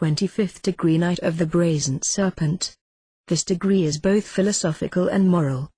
25th degree Knight of the Brazen Serpent. This degree is both philosophical and moral.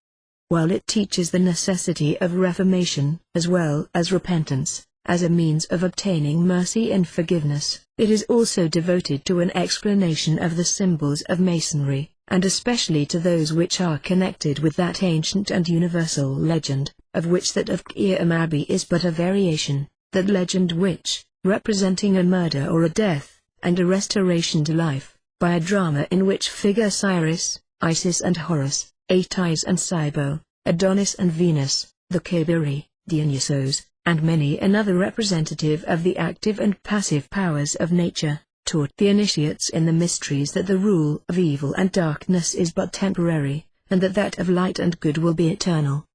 While it teaches the necessity of reformation, as well as repentance, as a means of obtaining mercy and forgiveness, it is also devoted to an explanation of the symbols of Masonry, and especially to those which are connected with that ancient and universal legend, of which that of Kirkham Abbey is but a variation, that legend which, representing a murder or a death, and a restoration to life, by a drama in which figure Osiris, Isis and Horus, Atys and Cybele, Adonis and Venus, the Kibiri, Dionysos, and many another representative of the active and passive powers of nature, taught the initiates in the mysteries that the rule of evil and darkness is but temporary, and that that of light and good will be eternal.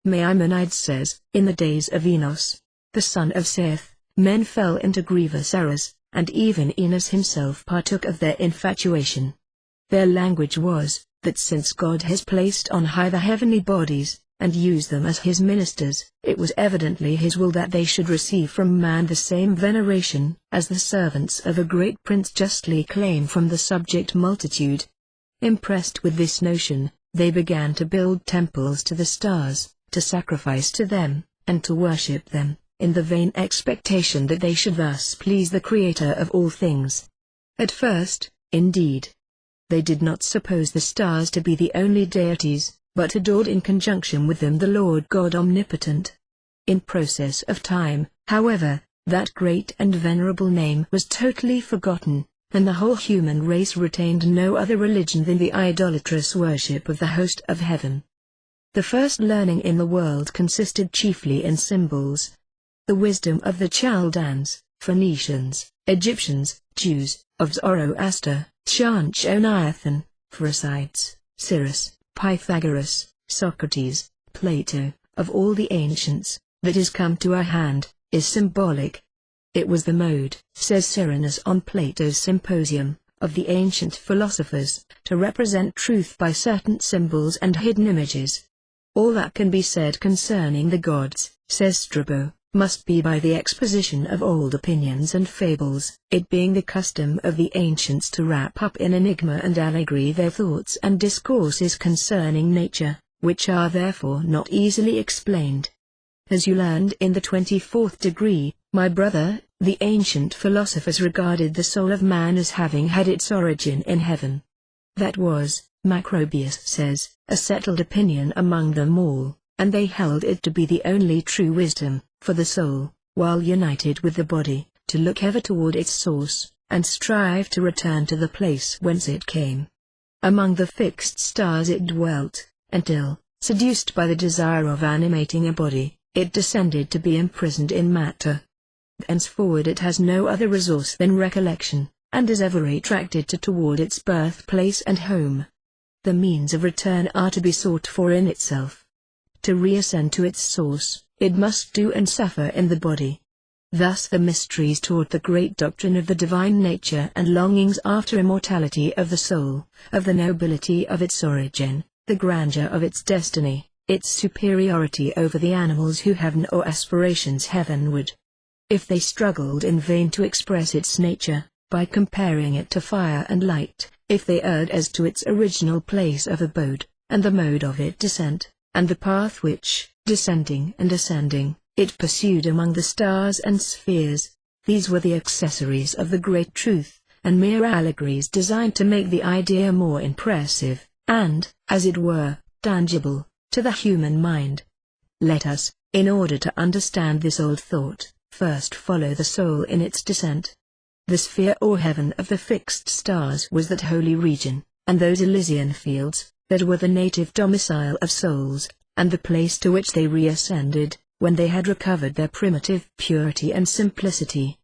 Maimonides says, in the days of Enos, the son of Seth, men fell into grievous errors, and even Enos himself partook of their infatuation. Their language was, that since God has placed on high the heavenly bodies, and used them as his ministers, it was evidently his will that they should receive from man the same veneration, as the servants of a great prince justly claim from the subject multitude. Impressed with this notion, they began to build temples to the stars, to sacrifice to them, and to worship them, in the vain expectation that they should thus please the Creator of all things. At first, indeed, they did not suppose the stars to be the only deities, but adored in conjunction with them the Lord God Omnipotent. In process of time, however, that great and venerable name was totally forgotten, and the whole human race retained no other religion than the idolatrous worship of the host of heaven. The first learning in the world consisted chiefly in symbols. The wisdom of the Chaldeans, Phoenicians, Egyptians, Jews, of Zoroaster, Shantoniathan, Pherecydes, Cyrus, Pythagoras, Socrates, Plato, of all the ancients, that is come to our hand, is symbolic. It was the mode, says Cyrenus on Plato's Symposium, of the ancient philosophers, to represent truth by certain symbols and hidden images. All that can be said concerning the gods, says Strabo, must be by the exposition of old opinions and fables, it being the custom of the ancients to wrap up in enigma and allegory their thoughts and discourses concerning nature, which are therefore not easily explained. As you learned in the 24th degree, my brother, the ancient philosophers regarded the soul of man as having had its origin in heaven. That was, Macrobius says, a settled opinion among them all, and they held it to be the only true wisdom, for the soul, while united with the body, to look ever toward its source, and strive to return to the place whence it came. Among the fixed stars it dwelt, until, seduced by the desire of animating a body, it descended to be imprisoned in matter. Henceforward it has no other resource than recollection, and is ever attracted toward its birthplace and home. The means of return are to be sought for in itself. To reascend to its source, it must do and suffer in the body. Thus the mysteries taught the great doctrine of the divine nature and longings after immortality of the soul, of the nobility of its origin, the grandeur of its destiny, its superiority over the animals who have no aspirations heavenward. If they struggled in vain to express its nature, by comparing it to fire and light, if they erred as to its original place of abode, and the mode of its descent, and the path which, descending and ascending, it pursued among the stars and spheres, these were the accessories of the great truth, and mere allegories designed to make the idea more impressive, and, as it were, tangible, to the human mind. Let us, in order to understand this old thought, first follow the soul in its descent. The sphere or heaven of the fixed stars was that holy region, and those Elysian fields, that were the native domicile of souls, and the place to which they reascended, when they had recovered their primitive purity and simplicity.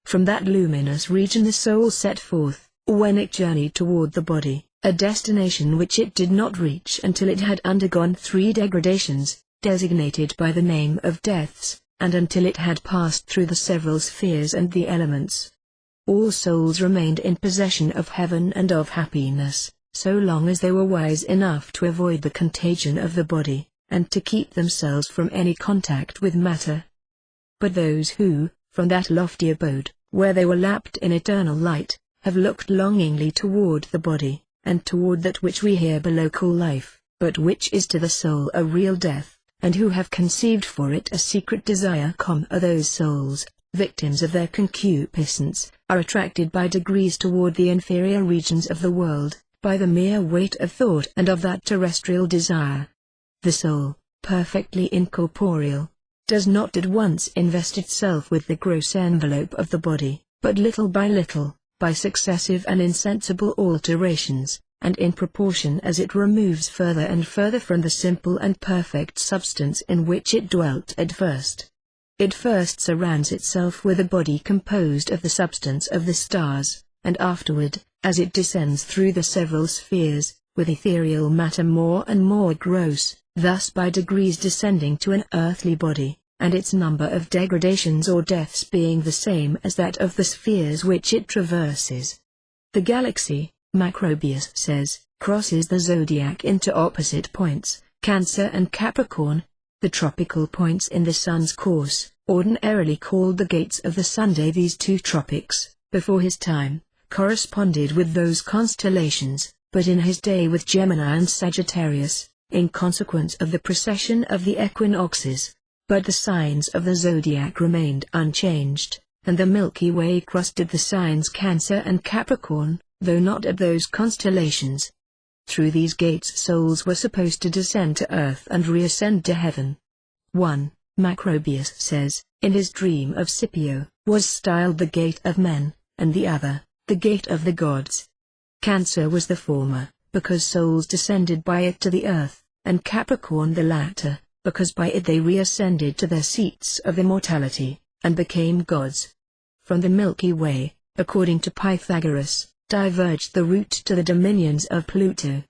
From that luminous region the soul set forth, when it journeyed toward the body, a destination which it did not reach until it had undergone 3 degradations, designated by the name of deaths, and until it had passed through the several spheres and the elements. All souls remained in possession of heaven and of happiness, so long as they were wise enough to avoid the contagion of the body, and to keep themselves from any contact with matter. But those who, from that lofty abode, where they were lapped in eternal light, have looked longingly toward the body, and toward that which we here below call life, but which is to the soul a real death, and who have conceived for it a secret desire. Those souls, victims of their concupiscence, are attracted by degrees toward the inferior regions of the world, by the mere weight of thought and of that terrestrial desire. The soul, perfectly incorporeal, does not at once invest itself with the gross envelope of the body, but little by little, by successive and insensible alterations, and in proportion as it removes further and further from the simple and perfect substance in which it dwelt at first. It first surrounds itself with a body composed of the substance of the stars, and afterward, as it descends through the several spheres, with ethereal matter more and more gross, thus by degrees descending to an earthly body, and its number of degradations or deaths being the same as that of the spheres which it traverses. The galaxy, Macrobius says, crosses the zodiac into opposite points, Cancer and Capricorn, the tropical points in the sun's course, ordinarily called the gates of the Sunday. These two tropics, before his time, corresponded with those constellations, but in his day with Gemini and Sagittarius, in consequence of the precession of the equinoxes. But the signs of the zodiac remained unchanged, and the Milky Way crossed the signs Cancer and Capricorn, though not at those constellations. Through these gates souls were supposed to descend to earth and reascend to heaven. One, Macrobius says, in his dream of Scipio, was styled the gate of men, and the other, the gate of the gods. Cancer was the former, because souls descended by it to the earth, and Capricorn the latter, because by it they reascended to their seats of immortality, and became gods. From the Milky Way, according to Pythagoras, diverged the route to the dominions of Pluto.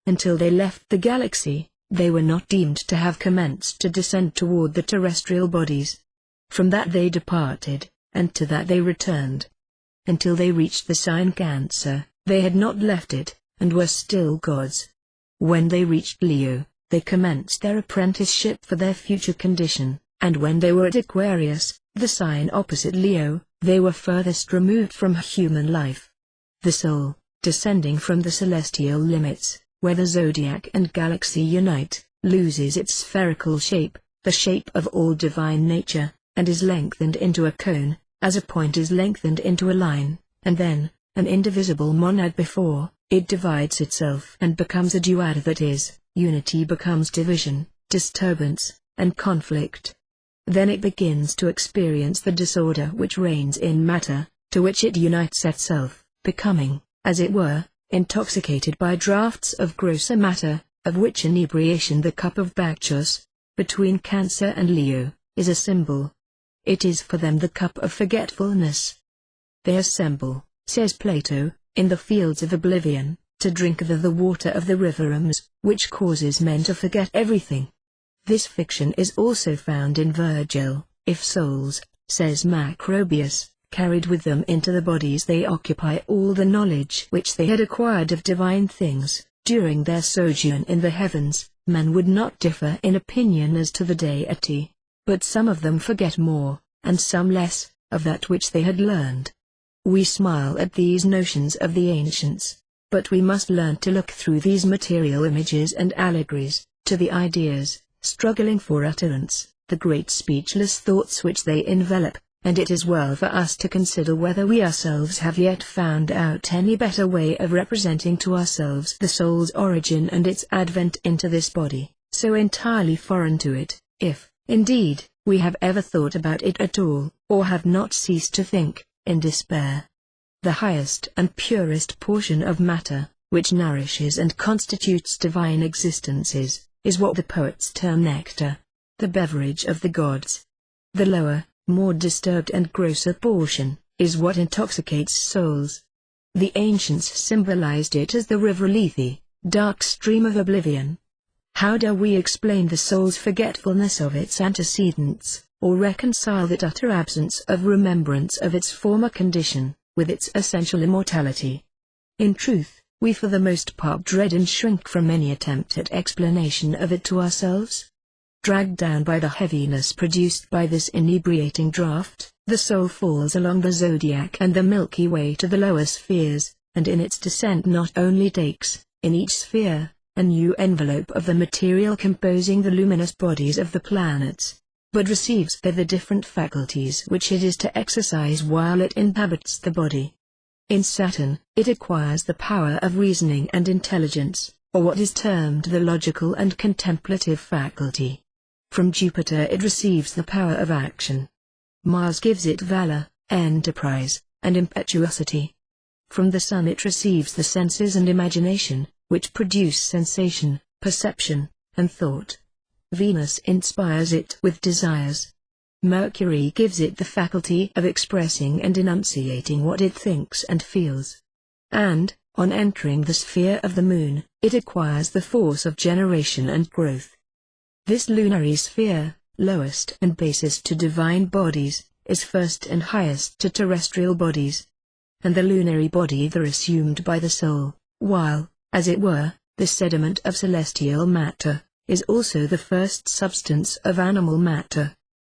Until they left the galaxy, they were not deemed to have commenced to descend toward the terrestrial bodies. From that they departed, and to that they returned. Until they reached the sign Cancer, they had not left it, and were still gods. When they reached Leo, they commenced their apprenticeship for their future condition, and when they were at Aquarius, the sign opposite Leo, they were furthest removed from human life. The soul, descending from the celestial limits, where the zodiac and galaxy unite, loses its spherical shape, the shape of all divine nature, and is lengthened into a cone, as a point is lengthened into a line, and then, an indivisible monad before, it divides itself and becomes a duad, that is, unity becomes division, disturbance, and conflict. Then it begins to experience the disorder which reigns in matter, to which it unites itself, becoming, as it were, intoxicated by draughts of grosser matter, of which inebriation the cup of Bacchus, between Cancer and Leo, is a symbol. It is for them the cup of forgetfulness. They assemble, says Plato, in the fields of oblivion, to drink the water of the river Ems, which causes men to forget everything. This fiction is also found in Virgil. If souls, says Macrobius, carried with them into the bodies they occupy all the knowledge which they had acquired of divine things, during their sojourn in the heavens, men would not differ in opinion as to the deity, but some of them forget more, and some less, of that which they had learned. We smile at these notions of the ancients, but we must learn to look through these material images and allegories, to the ideas, struggling for utterance, the great speechless thoughts which they envelop, and it is well for us to consider whether we ourselves have yet found out any better way of representing to ourselves the soul's origin and its advent into this body, so entirely foreign to it, if, indeed, we have ever thought about it at all, or have not ceased to think, in despair. The highest and purest portion of matter, which nourishes and constitutes divine existences, is what the poets term nectar, the beverage of the gods. The lower, more disturbed and grosser portion, is what intoxicates souls. The ancients symbolized it as the river Lethe, dark stream of oblivion. How dare we explain the soul's forgetfulness of its antecedents, or reconcile that utter absence of remembrance of its former condition, with its essential immortality? In truth, we for the most part dread and shrink from any attempt at explanation of it to ourselves. Dragged down by the heaviness produced by this inebriating draught, the soul falls along the zodiac and the Milky Way to the lower spheres, and in its descent not only takes, in each sphere, a new envelope of the material composing the luminous bodies of the planets, but receives there the different faculties which it is to exercise while it inhabits the body. In Saturn, it acquires the power of reasoning and intelligence, or what is termed the logical and contemplative faculty. From Jupiter it receives the power of action. Mars gives it valor, enterprise, and impetuosity. From the Sun it receives the senses and imagination, which produce sensation, perception, and thought. Venus inspires it with desires. Mercury gives it the faculty of expressing and enunciating what it thinks and feels. And, on entering the sphere of the Moon, it acquires the force of generation and growth. This lunary sphere, lowest and basest to divine bodies, is first and highest to terrestrial bodies. And the lunary body there assumed by the soul, while, as it were, the sediment of celestial matter, is also the first substance of animal matter.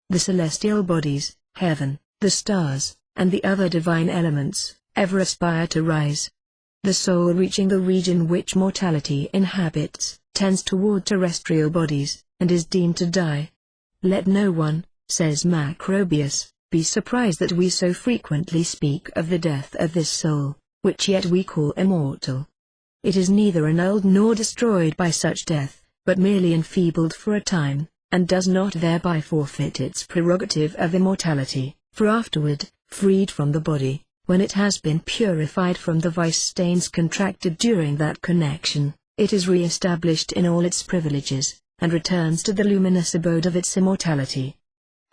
The celestial bodies, heaven, the stars, and the other divine elements, ever aspire to rise. The soul reaching the region which mortality inhabits, tends toward terrestrial bodies, and is deemed to die. Let no one, says Macrobius, be surprised that we so frequently speak of the death of this soul, which yet we call immortal. It is neither annulled nor destroyed by such death, but merely enfeebled for a time, and does not thereby forfeit its prerogative of immortality, for afterward, freed from the body, when it has been purified from the vice stains contracted during that connection, it is re-established in all its privileges, and returns to the luminous abode of its immortality.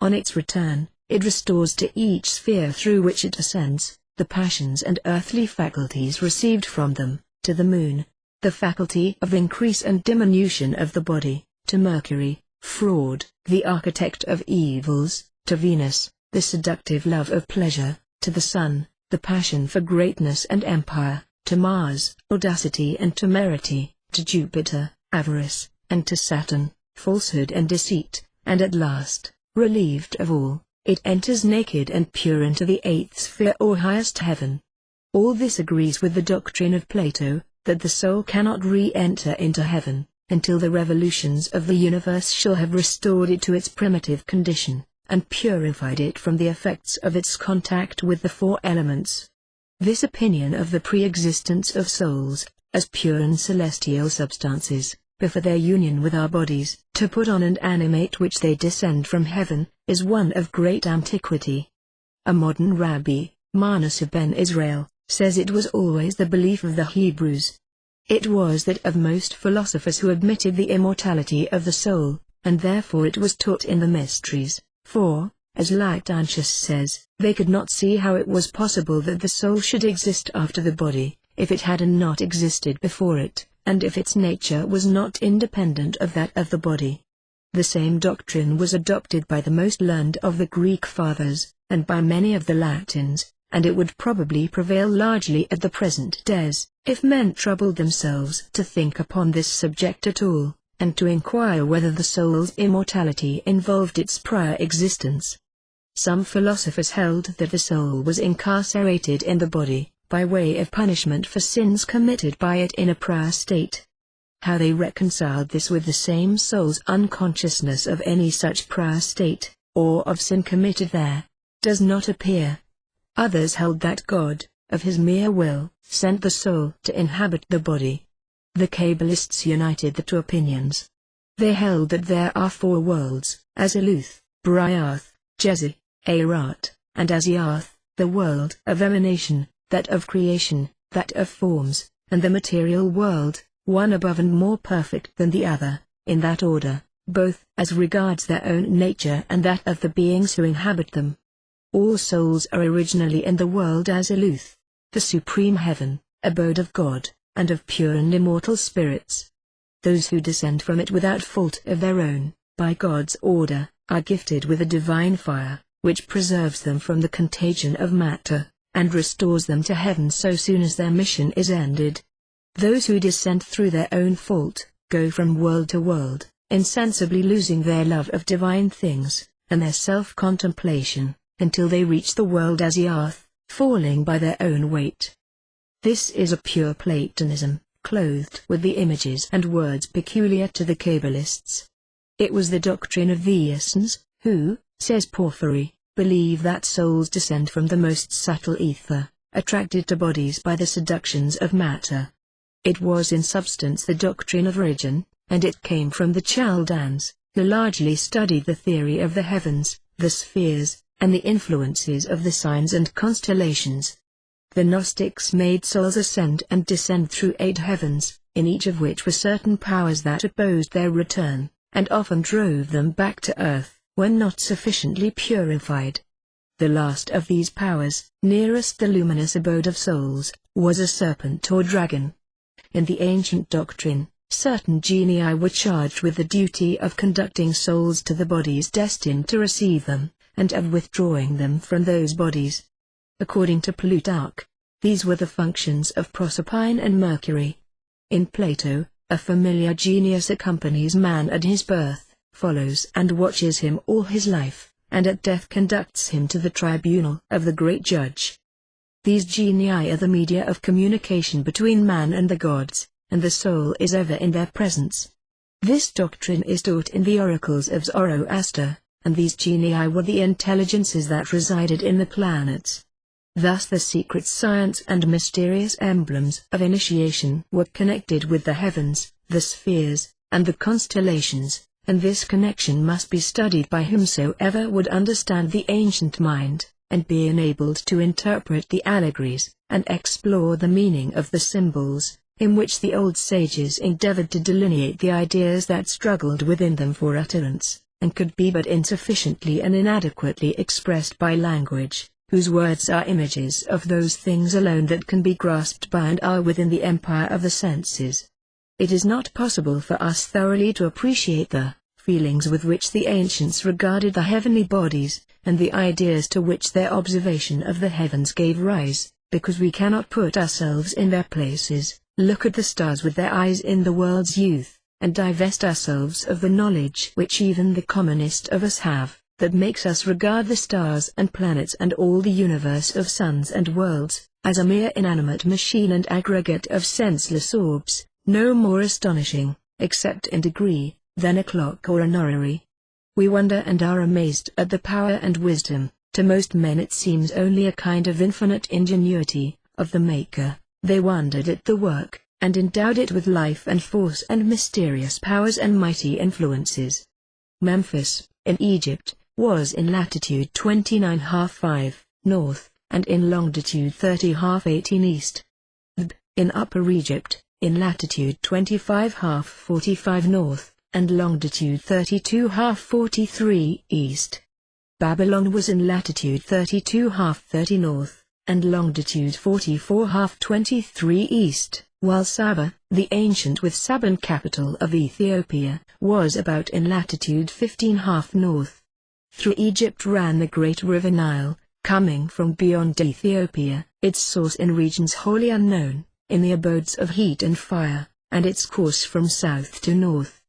On its return, it restores to each sphere through which it ascends, the passions and earthly faculties received from them, to the Moon, the faculty of increase and diminution of the body, to Mercury, fraud, the architect of evils, to Venus, the seductive love of pleasure, to the Sun, the passion for greatness and empire, to Mars, audacity and temerity, to Jupiter, avarice, and to Saturn, falsehood and deceit, and at last, relieved of all, it enters naked and pure into the eighth sphere or highest heaven. All this agrees with the doctrine of Plato, that the soul cannot re-enter into heaven, until the revolutions of the universe shall have restored it to its primitive condition, and purified it from the effects of its contact with the four elements. This opinion of the pre-existence of souls, as pure and celestial substances, before their union with our bodies, to put on and animate which they descend from heaven, is one of great antiquity. A modern rabbi, Manasseh ben Israel, says it was always the belief of the Hebrews. It was that of most philosophers who admitted the immortality of the soul, and therefore it was taught in the mysteries, for, as Lactantius says, they could not see how it was possible that the soul should exist after the body, if it had not existed before it, and if its nature was not independent of that of the body. The same doctrine was adopted by the most learned of the Greek fathers, and by many of the Latins, and it would probably prevail largely at the present days, if men troubled themselves to think upon this subject at all, and to inquire whether the soul's immortality involved its prior existence. Some philosophers held that the soul was incarcerated in the body, by way of punishment for sins committed by it in a prior state. How they reconciled this with the same soul's unconsciousness of any such prior state, or of sin committed there, does not appear. Others held that God, of his mere will, sent the soul to inhabit the body. The Kabbalists united the two opinions. They held that there are four worlds, Aziluth, Briarth, Jezi, Arat, and Asiarth, the world of emanation, that of creation, that of forms, and the material world, one above and more perfect than the other, in that order, both as regards their own nature and that of the beings who inhabit them. All souls are originally in the world Aziluth, the supreme heaven, abode of God, and of pure and immortal spirits. Those who descend from it without fault of their own, by God's order, are gifted with a divine fire, which preserves them from the contagion of matter, and restores them to heaven so soon as their mission is ended. Those who descend through their own fault, go from world to world, insensibly losing their love of divine things, and their self-contemplation, until they reach the world as the earth, falling by their own weight. This is a pure Platonism, clothed with the images and words peculiar to the Kabbalists. It was the doctrine of the Essenes, who, says Porphyry, believe that souls descend from the most subtle ether, attracted to bodies by the seductions of matter. It was in substance the doctrine of Origen, and it came from the Chaldeans, who largely studied the theory of the heavens, the spheres, and the influences of the signs and constellations. The Gnostics made souls ascend and descend through 8 heavens, in each of which were certain powers that opposed their return, and often drove them back to earth, when not sufficiently purified. The last of these powers, nearest the luminous abode of souls, was a serpent or dragon. In the ancient doctrine, certain genii were charged with the duty of conducting souls to the bodies destined to receive them, and of withdrawing them from those bodies. According to Plutarch, these were the functions of Proserpine and Mercury. In Plato, a familiar genius accompanies man at his birth, follows and watches him all his life, and at death conducts him to the tribunal of the great judge. These genii are the media of communication between man and the gods, and the soul is ever in their presence. This doctrine is taught in the oracles of Zoroaster, and these genii were the intelligences that resided in the planets. Thus the secret science and mysterious emblems of initiation were connected with the heavens, the spheres, and the constellations, and this connection must be studied by whomsoever would understand the ancient mind, and be enabled to interpret the allegories, and explore the meaning of the symbols, in which the old sages endeavored to delineate the ideas that struggled within them for utterance, and could be but insufficiently and inadequately expressed by language, whose words are images of those things alone that can be grasped by and are within the empire of the senses. It is not possible for us thoroughly to appreciate the feelings with which the ancients regarded the heavenly bodies, and the ideas to which their observation of the heavens gave rise, because we cannot put ourselves in their places, look at the stars with their eyes in the world's youth, and divest ourselves of the knowledge which even the commonest of us have, that makes us regard the stars and planets and all the universe of suns and worlds, as a mere inanimate machine and aggregate of senseless orbs, no more astonishing, except in degree, than a clock or an orrery. We wonder and are amazed at the power and wisdom, to most men it seems only a kind of infinite ingenuity, of the Maker. They wondered at the work, and endowed it with life and force and mysterious powers and mighty influences. Memphis, in Egypt, was in latitude 29½ north, and in longitude 30½ east. In Upper Egypt, in latitude 25½ north, and longitude 32½ east. Babylon was in latitude 32½ north, and longitude 44½ east, while Saba, the ancient with Saban capital of Ethiopia, was about in latitude 15½ north. Through Egypt ran the great river Nile, coming from beyond Ethiopia, its source in regions wholly unknown, in the abodes of heat and fire, and its course from south to north.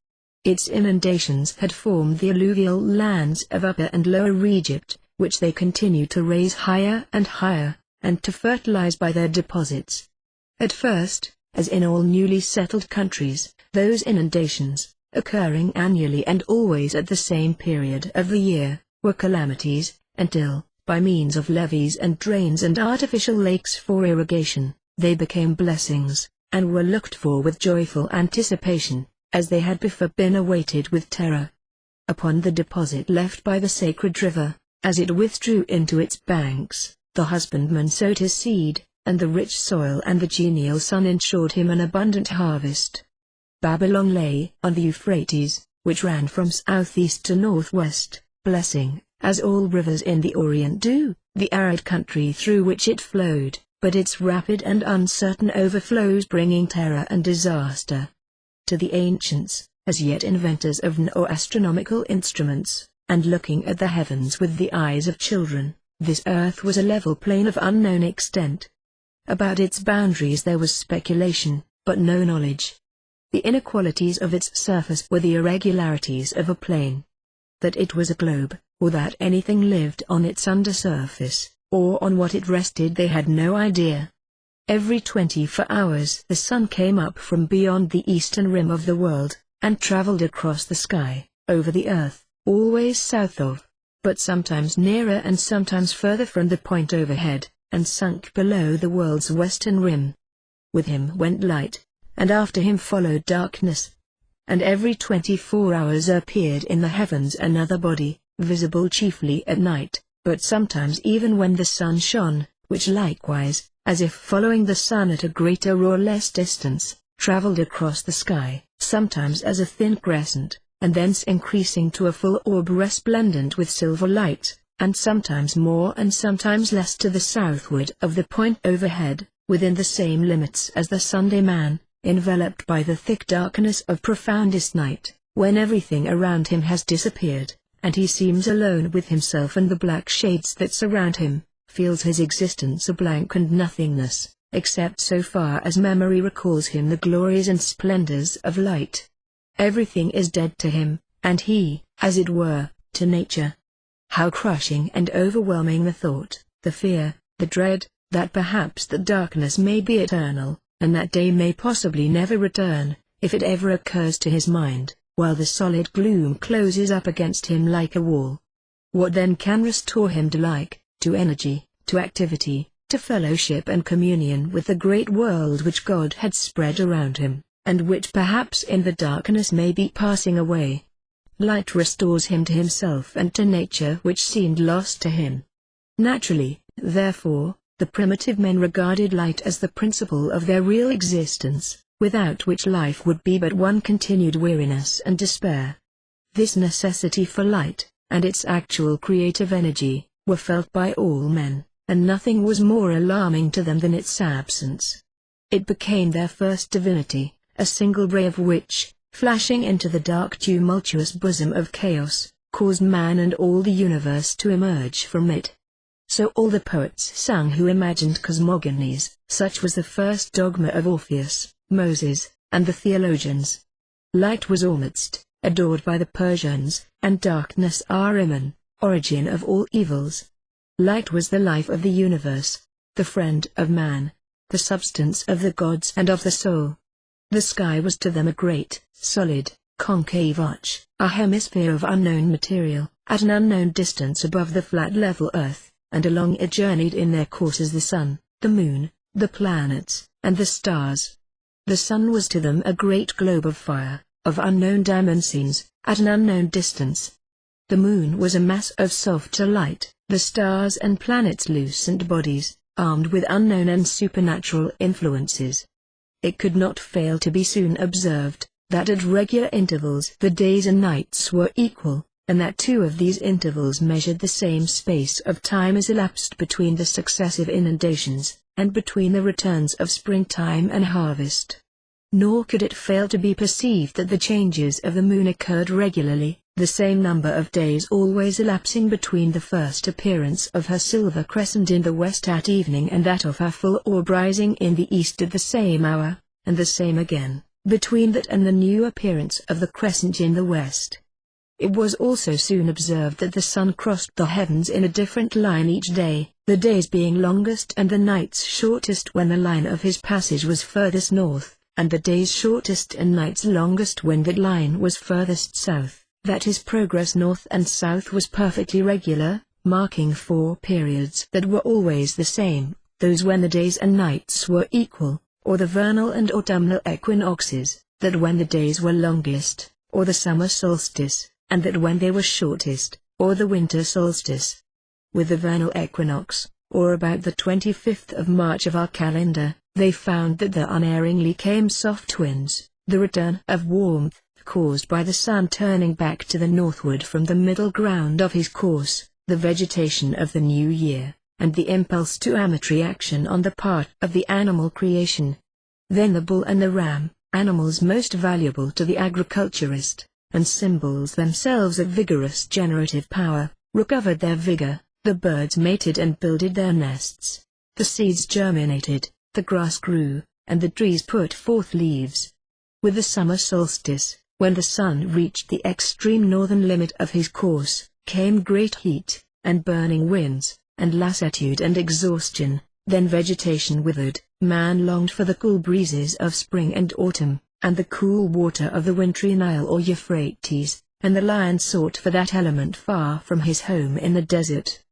Its inundations had formed the alluvial lands of Upper and Lower Egypt, which they continued to raise higher and higher, and to fertilize by their deposits. At first, as in all newly settled countries, those inundations, occurring annually and always at the same period of the year, were calamities, until, by means of levees and drains and artificial lakes for irrigation, they became blessings, and were looked for with joyful anticipation, as they had before been awaited with terror. Upon the deposit left by the sacred river, as it withdrew into its banks, the husbandman sowed his seed, and the rich soil and the genial sun ensured him an abundant harvest. Babylon lay on the Euphrates, which ran from southeast to northwest, blessing, as all rivers in the Orient do, the arid country through which it flowed, but its rapid and uncertain overflows bringing terror and disaster. To the ancients, as yet inventors of or astronomical instruments, and looking at the heavens with the eyes of children, this earth was a level plain of unknown extent. About its boundaries there was speculation, but no knowledge. The inequalities of its surface were the irregularities of a plane. That it was a globe, or that anything lived on its undersurface, or on what it rested, they had no idea. Every 24 hours the sun came up from beyond the eastern rim of the world, and traveled across the sky, over the earth, always south of, but sometimes nearer and sometimes further from the point overhead, and sunk below the world's western rim. With him went light, and after him followed darkness. And every 24 hours appeared in the heavens another body, visible chiefly at night, but sometimes even when the sun shone, which likewise, as if following the sun at a greater or less distance, travelled across the sky, sometimes as a thin crescent, and thence increasing to a full orb resplendent with silver light, and sometimes more and sometimes less to the southward of the point overhead, within the same limits as the Sunday man, enveloped by the thick darkness of profoundest night, when everything around him has disappeared, and he seems alone with himself and the black shades that surround him, feels his existence a blank and nothingness, except so far as memory recalls him the glories and splendors of light. Everything is dead to him, and he, as it were, to nature. How crushing and overwhelming the thought, the fear, the dread, that perhaps the darkness may be eternal, and that day may possibly never return, if it ever occurs to his mind, while the solid gloom closes up against him like a wall. What then can restore him to energy, to activity, to fellowship and communion with the great world which God had spread around him, and which perhaps in the darkness may be passing away? Light restores him to himself and to nature which seemed lost to him. Naturally, therefore, the primitive men regarded light as the principle of their real existence, without which life would be but one continued weariness and despair. This necessity for light, and its actual creative energy, were felt by all men, and nothing was more alarming to them than its absence. It became their first divinity, a single ray of which, flashing into the dark tumultuous bosom of chaos, caused man and all the universe to emerge from it. So all the poets sang who imagined cosmogonies, such was the first dogma of Orpheus, Moses, and the theologians. Light was Ormuzd, adored by the Persians, and darkness Ahriman, origin of all evils. Light was the life of the universe, the friend of man, the substance of the gods and of the soul. The sky was to them a great, solid, concave arch, a hemisphere of unknown material, at an unknown distance above the flat level earth, and along it journeyed in their courses the sun, the moon, the planets, and the stars. The sun was to them a great globe of fire, of unknown dimensions, at an unknown distance. The moon was a mass of softer light, the stars and planets lucent bodies, armed with unknown and supernatural influences. It could not fail to be soon observed, that at regular intervals the days and nights were equal, and that two of these intervals measured the same space of time as elapsed between the successive inundations, and between the returns of springtime and harvest. Nor could it fail to be perceived that the changes of the moon occurred regularly, the same number of days always elapsing between the first appearance of her silver crescent in the west at evening and that of her full orb rising in the east at the same hour, and the same again, between that and the new appearance of the crescent in the west. It was also soon observed that the sun crossed the heavens in a different line each day, the days being longest and the nights shortest when the line of his passage was furthest north, and the days shortest and nights longest when that line was furthest south, that his progress north and south was perfectly regular, marking 4 periods that were always the same, those when the days and nights were equal, or the vernal and autumnal equinoxes, that when the days were longest, or the summer solstice, and that when they were shortest, or the winter solstice. With the vernal equinox, or about the 25th of March of our calendar, they found that there unerringly came soft winds, the return of warmth, caused by the sun turning back to the northward from the middle ground of his course, the vegetation of the new year, and the impulse to amatory action on the part of the animal creation. Then the bull and the ram, animals most valuable to the agriculturist, and symbols themselves of vigorous generative power, recovered their vigor, the birds mated and builded their nests, the seeds germinated, the grass grew, and the trees put forth leaves. With the summer solstice, when the sun reached the extreme northern limit of his course, came great heat, and burning winds, and lassitude and exhaustion. Then vegetation withered, man longed for the cool breezes of spring and autumn, and the cool water of the wintry Nile or Euphrates, and the lion sought for that element far from his home in the desert.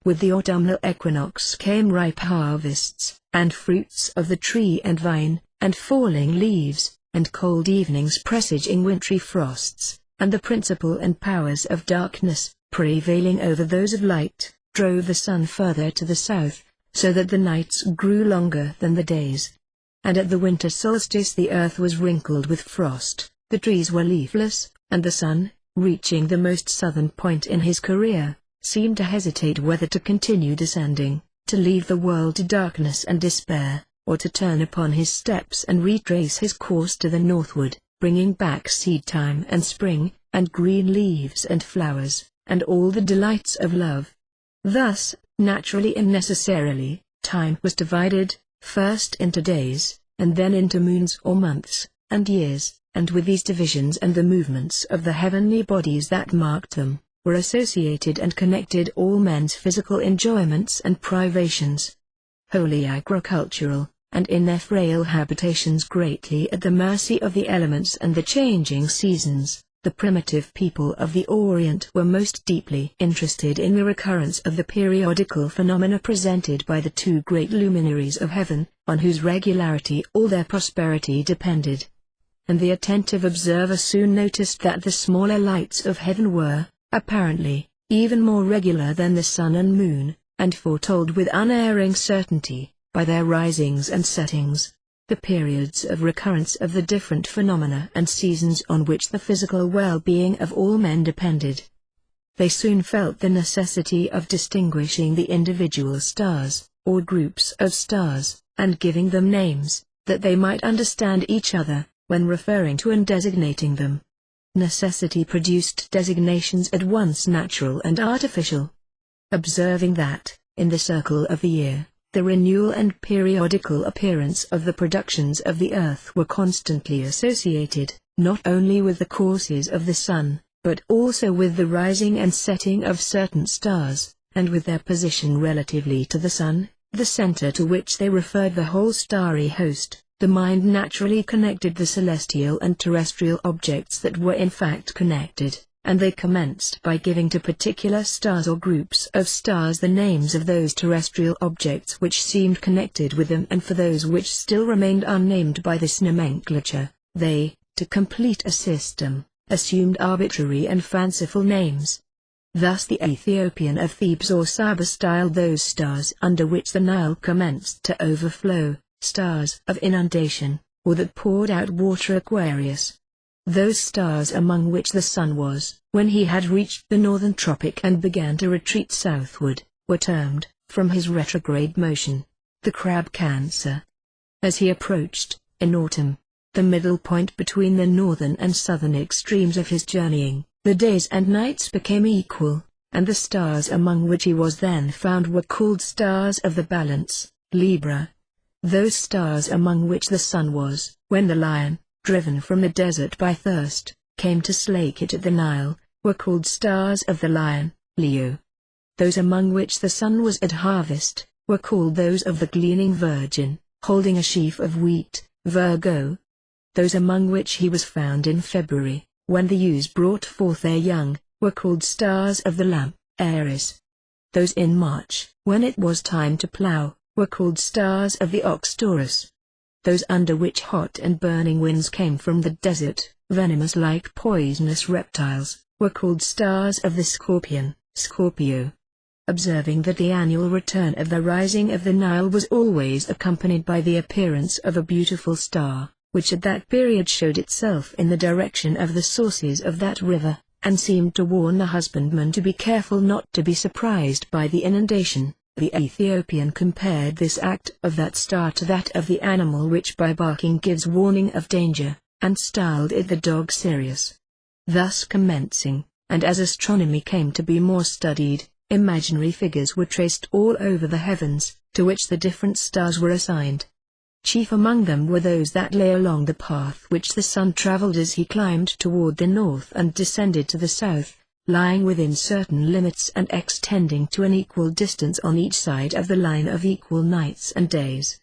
With the autumnal equinox came ripe harvests, and fruits of the tree and vine, and falling leaves, and cold evenings presaging wintry frosts, and the principle and powers of darkness, prevailing over those of light, drove the sun further to the south, so that the nights grew longer than the days. And at the winter solstice the earth was wrinkled with frost, the trees were leafless, and the sun, reaching the most southern point in his career, seemed to hesitate whether to continue descending, to leave the world to darkness and despair, or to turn upon his steps and retrace his course to the northward, bringing back seed time and spring, and green leaves and flowers, and all the delights of love. Thus, naturally and necessarily, time was divided, first into days, and then into moons or months, and years, and with these divisions and the movements of the heavenly bodies that marked them, were associated and connected all men's physical enjoyments and privations. Wholly agricultural, and in their frail habitations greatly at the mercy of the elements and the changing seasons, the primitive people of the Orient were most deeply interested in the recurrence of the periodical phenomena presented by the two great luminaries of heaven, on whose regularity all their prosperity depended. And the attentive observer soon noticed that the smaller lights of heaven were, apparently, even more regular than the sun and moon, and foretold with unerring certainty, by their risings and settings, the periods of recurrence of the different phenomena and seasons on which the physical well-being of all men depended. They soon felt the necessity of distinguishing the individual stars, or groups of stars, and giving them names, that they might understand each other, when referring to and designating them. Necessity produced designations at once natural and artificial. Observing that, in the circle of the year, the renewal and periodical appearance of the productions of the earth were constantly associated, not only with the courses of the sun, but also with the rising and setting of certain stars, and with their position relatively to the sun, the center to which they referred the whole starry host, the mind naturally connected the celestial and terrestrial objects that were in fact connected, and they commenced by giving to particular stars or groups of stars the names of those terrestrial objects which seemed connected with them, and for those which still remained unnamed by this nomenclature, they, to complete a system, assumed arbitrary and fanciful names. Thus the Ethiopian of Thebes or Saba styled those stars under which the Nile commenced to overflow, stars of inundation, or that poured out water Aquarius. Those stars among which the sun was, when he had reached the northern tropic and began to retreat southward, were termed, from his retrograde motion, the crab Cancer. As he approached, in autumn, the middle point between the northern and southern extremes of his journeying, the days and nights became equal, and the stars among which he was then found were called stars of the balance, Libra. Those stars among which the sun was, when the lion, driven from the desert by thirst, came to slake it at the Nile, were called stars of the lion, Leo. Those among which the sun was at harvest, were called those of the gleaning virgin, holding a sheaf of wheat, Virgo. Those among which he was found in February, when the ewes brought forth their young, were called stars of the lamb, Aries. Those in March, when it was time to plough, were called stars of the ox Taurus. Those under which hot and burning winds came from the desert, venomous like poisonous reptiles, were called stars of the Scorpion, Scorpio. Observing that the annual return of the rising of the Nile was always accompanied by the appearance of a beautiful star, which at that period showed itself in the direction of the sources of that river, and seemed to warn the husbandman to be careful not to be surprised by the inundation, the Ethiopian compared this act of that star to that of the animal which by barking gives warning of danger, and styled it the dog Sirius. Thus commencing, and as astronomy came to be more studied, imaginary figures were traced all over the heavens, to which the different stars were assigned. Chief among them were those that lay along the path which the sun traveled as he climbed toward the north and descended to the south, lying within certain limits and extending to an equal distance on each side of the line of equal nights and days.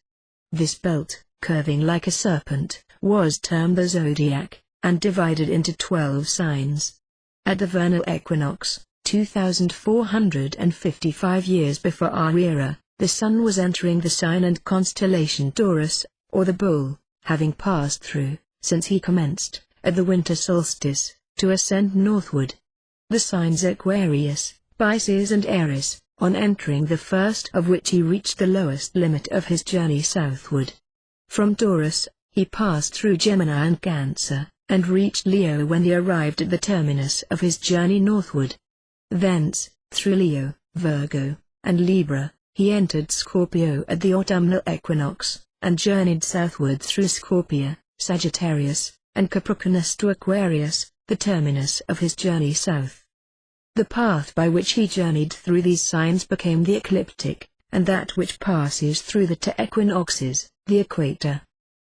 This belt, curving like a serpent, was termed the zodiac, and divided into 12 signs. At the vernal equinox, 2455 years before our era, the sun was entering the sign and constellation Taurus, or the Bull, having passed through, since he commenced, at the winter solstice, to ascend northward. The signs Aquarius, Pisces and Aries, on entering the first of which he reached the lowest limit of his journey southward. From Taurus, he passed through Gemini and Cancer, and reached Leo when he arrived at the terminus of his journey northward. Thence, through Leo, Virgo, and Libra, he entered Scorpio at the autumnal equinox, and journeyed southward through Scorpio, Sagittarius, and Capricornus to Aquarius, the terminus of his journey south. The path by which he journeyed through these signs became the ecliptic, and that which passes through the 2 equinoxes, the equator.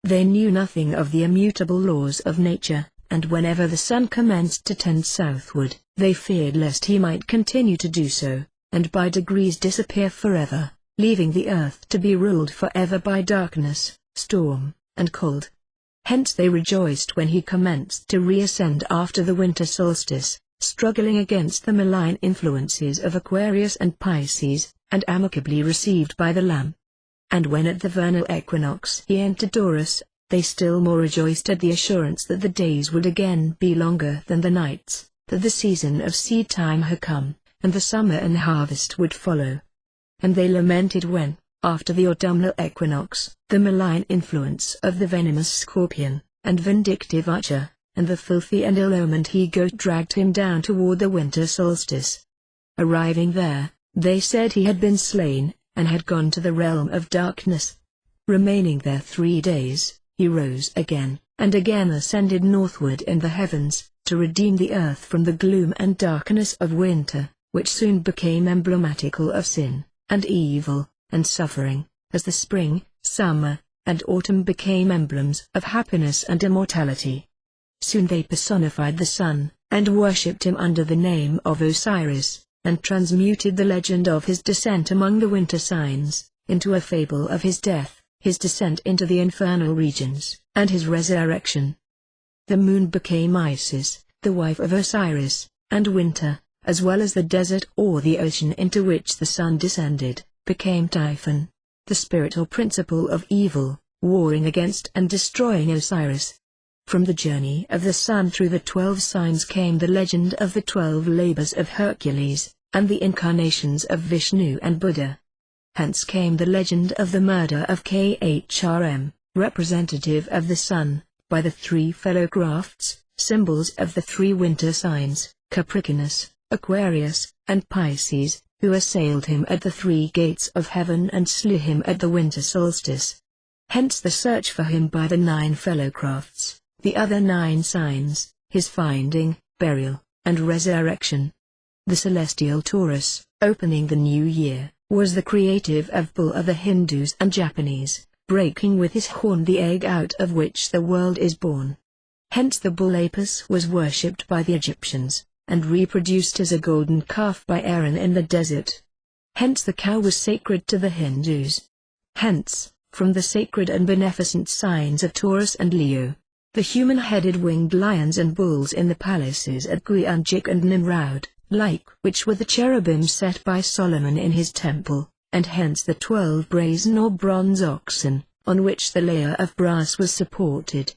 They knew nothing of the immutable laws of nature, and whenever the sun commenced to tend southward, they feared lest he might continue to do so, and by degrees disappear forever, leaving the earth to be ruled forever by darkness, storm, and cold. Hence they rejoiced when he commenced to reascend after the winter solstice, struggling against the malign influences of Aquarius and Pisces, and amicably received by the Lamb. And when at the vernal equinox he entered Taurus, they still more rejoiced at the assurance that the days would again be longer than the nights, that the season of seed time had come, and the summer and harvest would follow. And they lamented when, after the autumnal equinox, the malign influence of the venomous scorpion, and vindictive archer, and the filthy and ill-omened he-goat dragged him down toward the winter solstice. Arriving there, they said he had been slain, and had gone to the realm of darkness. Remaining there 3 days, he rose again, and again ascended northward in the heavens, to redeem the earth from the gloom and darkness of winter, which soon became emblematical of sin, and evil, and suffering, as the spring, summer, and autumn became emblems of happiness and immortality. Soon they personified the sun, and worshipped him under the name of Osiris, and transmuted the legend of his descent among the winter signs, into a fable of his death, his descent into the infernal regions, and his resurrection. The moon became Isis, the wife of Osiris, and winter, as well as the desert or the ocean into which the sun descended, became Typhon, the spirit or principle of evil, warring against and destroying Osiris. From the journey of the sun through the 12 signs came the legend of the 12 labors of Hercules, and the incarnations of Vishnu and Buddha. Hence came the legend of the murder of Khrm, representative of the sun, by the 3 fellow crafts, symbols of the 3 winter signs, Capricornus, Aquarius, and Pisces, who assailed him at the 3 gates of heaven and slew him at the winter solstice. Hence the search for him by the 9 fellow crafts, the other 9 signs, his finding, burial, and resurrection. The celestial Taurus, opening the new year, was the creative of Bull of the Hindus and Japanese, breaking with his horn the egg out of which the world is born. Hence the bull Apis was worshipped by the Egyptians, and reproduced as a golden calf by Aaron in the desert. Hence the cow was sacred to the Hindus. Hence, from the sacred and beneficent signs of Taurus and Leo, the human-headed winged lions and bulls in the palaces at Guyanjik and Nimrud, like which were the cherubim set by Solomon in his temple, and hence the 12 brazen or bronze oxen, on which the layer of brass was supported.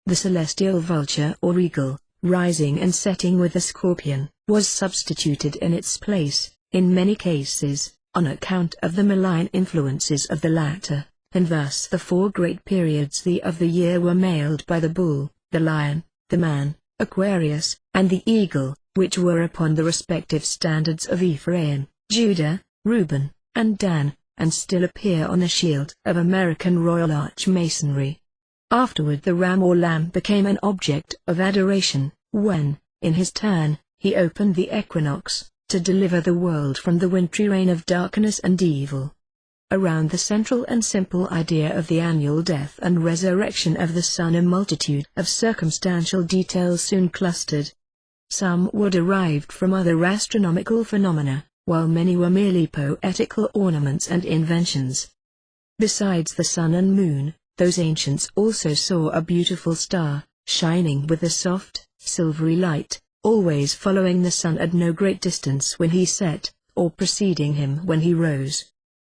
The celestial vulture or eagle, rising and setting with the scorpion, was substituted in its place, in many cases, on account of the malign influences of the latter, and thus the 4 great periods of the year were mailed by the bull, the lion, the man, Aquarius, and the eagle, which were upon the respective standards of Ephraim, Judah, Reuben, and Dan, and still appear on the shield of American Royal Arch Masonry. Afterward the ram or lamb became an object of adoration, when, in his turn, he opened the equinox, to deliver the world from the wintry reign of darkness and evil. Around the central and simple idea of the annual death and resurrection of the sun, a multitude of circumstantial details soon clustered. Some were derived from other astronomical phenomena, while many were merely poetical ornaments and inventions. Besides the sun and moon, those ancients also saw a beautiful star, shining with a soft, silvery light, always following the sun at no great distance when he set, or preceding him when he rose.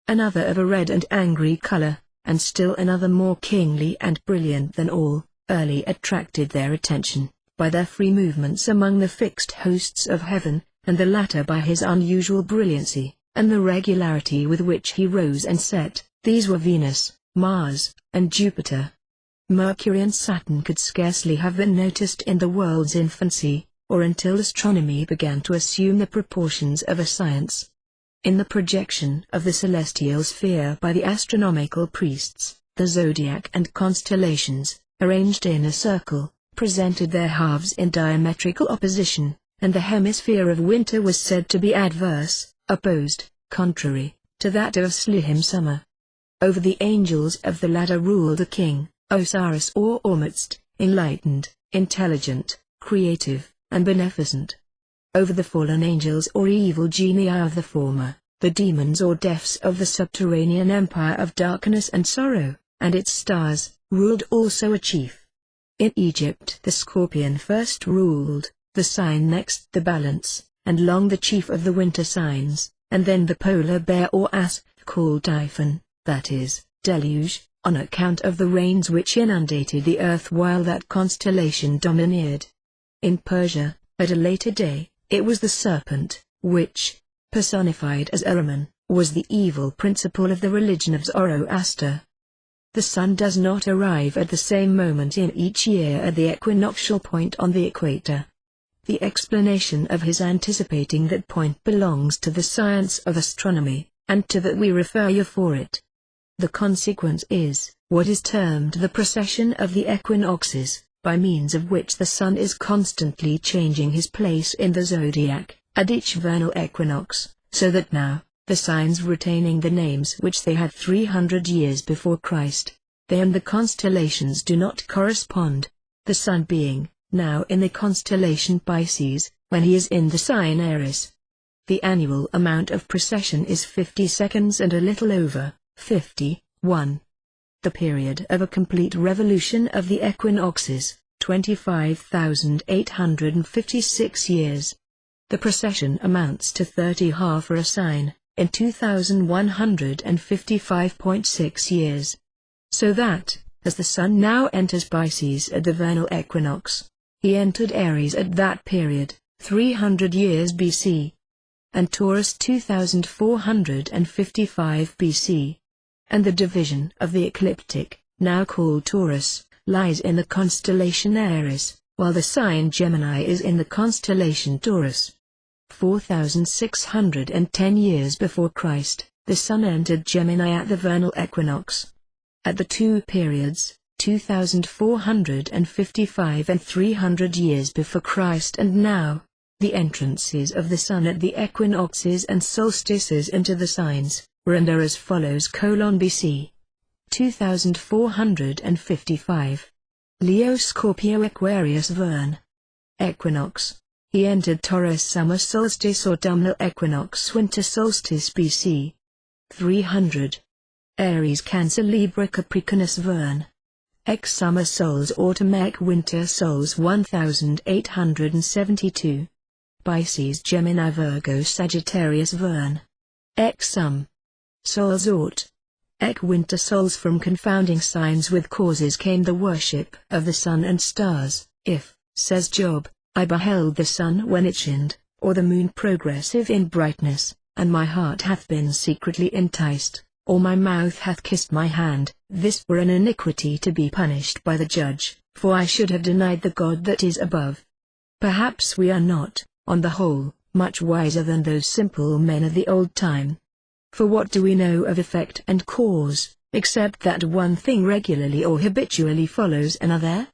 Another of a red and angry color, and still another more kingly and brilliant than all, early attracted their attention, by their free movements among the fixed hosts of heaven, and the latter by his unusual brilliancy, and the regularity with which he rose and set. These were Venus, Mars, and Jupiter. Mercury and Saturn could scarcely have been noticed in the world's infancy, or until astronomy began to assume the proportions of a science. In the projection of the celestial sphere by the astronomical priests, the zodiac and constellations, arranged in a circle, presented their halves in diametrical opposition, and the hemisphere of winter was said to be adverse, opposed, contrary, to that of Slihim summer. Over the angels of the ladder ruled a king, Osiris or Ormuzd, enlightened, intelligent, creative, and beneficent. Over the fallen angels or evil genii of the former, the demons or deaths of the subterranean empire of darkness and sorrow, and its stars, ruled also a chief. In Egypt the scorpion first ruled, the sign next the balance, and long the chief of the winter signs, and then the polar bear or ass, called Typhon, that is, deluge, on account of the rains which inundated the earth while that constellation domineered. In Persia, at a later day, it was the serpent, which, personified as Ahriman, was the evil principle of the religion of Zoroaster. The sun does not arrive at the same moment in each year at the equinoctial point on the equator. The explanation of his anticipating that point belongs to the science of astronomy, and to that we refer you for it. The consequence is, what is termed the precession of the equinoxes, by means of which the sun is constantly changing his place in the zodiac, at each vernal equinox, so that now, the signs retaining the names which they had 300 years before Christ, they and the constellations do not correspond, the sun being, now in the constellation Pisces, when he is in the sign Aries. The annual amount of precession is 50 seconds and a little over, 51. The period of a complete revolution of the equinoxes, 25,856 years. The precession amounts to 30 for a sign, in 2,155.6 years. So that, as the sun now enters Pisces at the vernal equinox, he entered Aries at that period, 300 years BC. And Taurus 2455 BC. And the division of the ecliptic, now called Taurus, lies in the constellation Aries, while the sign Gemini is in the constellation Taurus. 4,610 years before Christ, the sun entered Gemini at the vernal equinox. At the two periods, 2,455 and 300 years before Christ and now, the entrances of the sun at the equinoxes and solstices into the signs, render as follows: BC 2455. Leo, Scorpio, Aquarius, Vern. Equinox. He entered Taurus, summer solstice or autumnal equinox, winter solstice BC 300. Aries, Cancer, Libra, Capricornus, Vern. Ex summer sols, autumn, ex winter sols 1872. Pisces, Gemini, Virgo, Sagittarius, Vern. Ex sum sols aut. Ec winter sols. From confounding signs with causes came the worship of the sun and stars. If, says Job, I beheld the sun when it shined, or the moon progressive in brightness, and my heart hath been secretly enticed, or my mouth hath kissed my hand, this were an iniquity to be punished by the judge, for I should have denied the God that is above. Perhaps we are not, on the whole, much wiser than those simple men of the old time. For what do we know of effect and cause, except that one thing regularly or habitually follows another?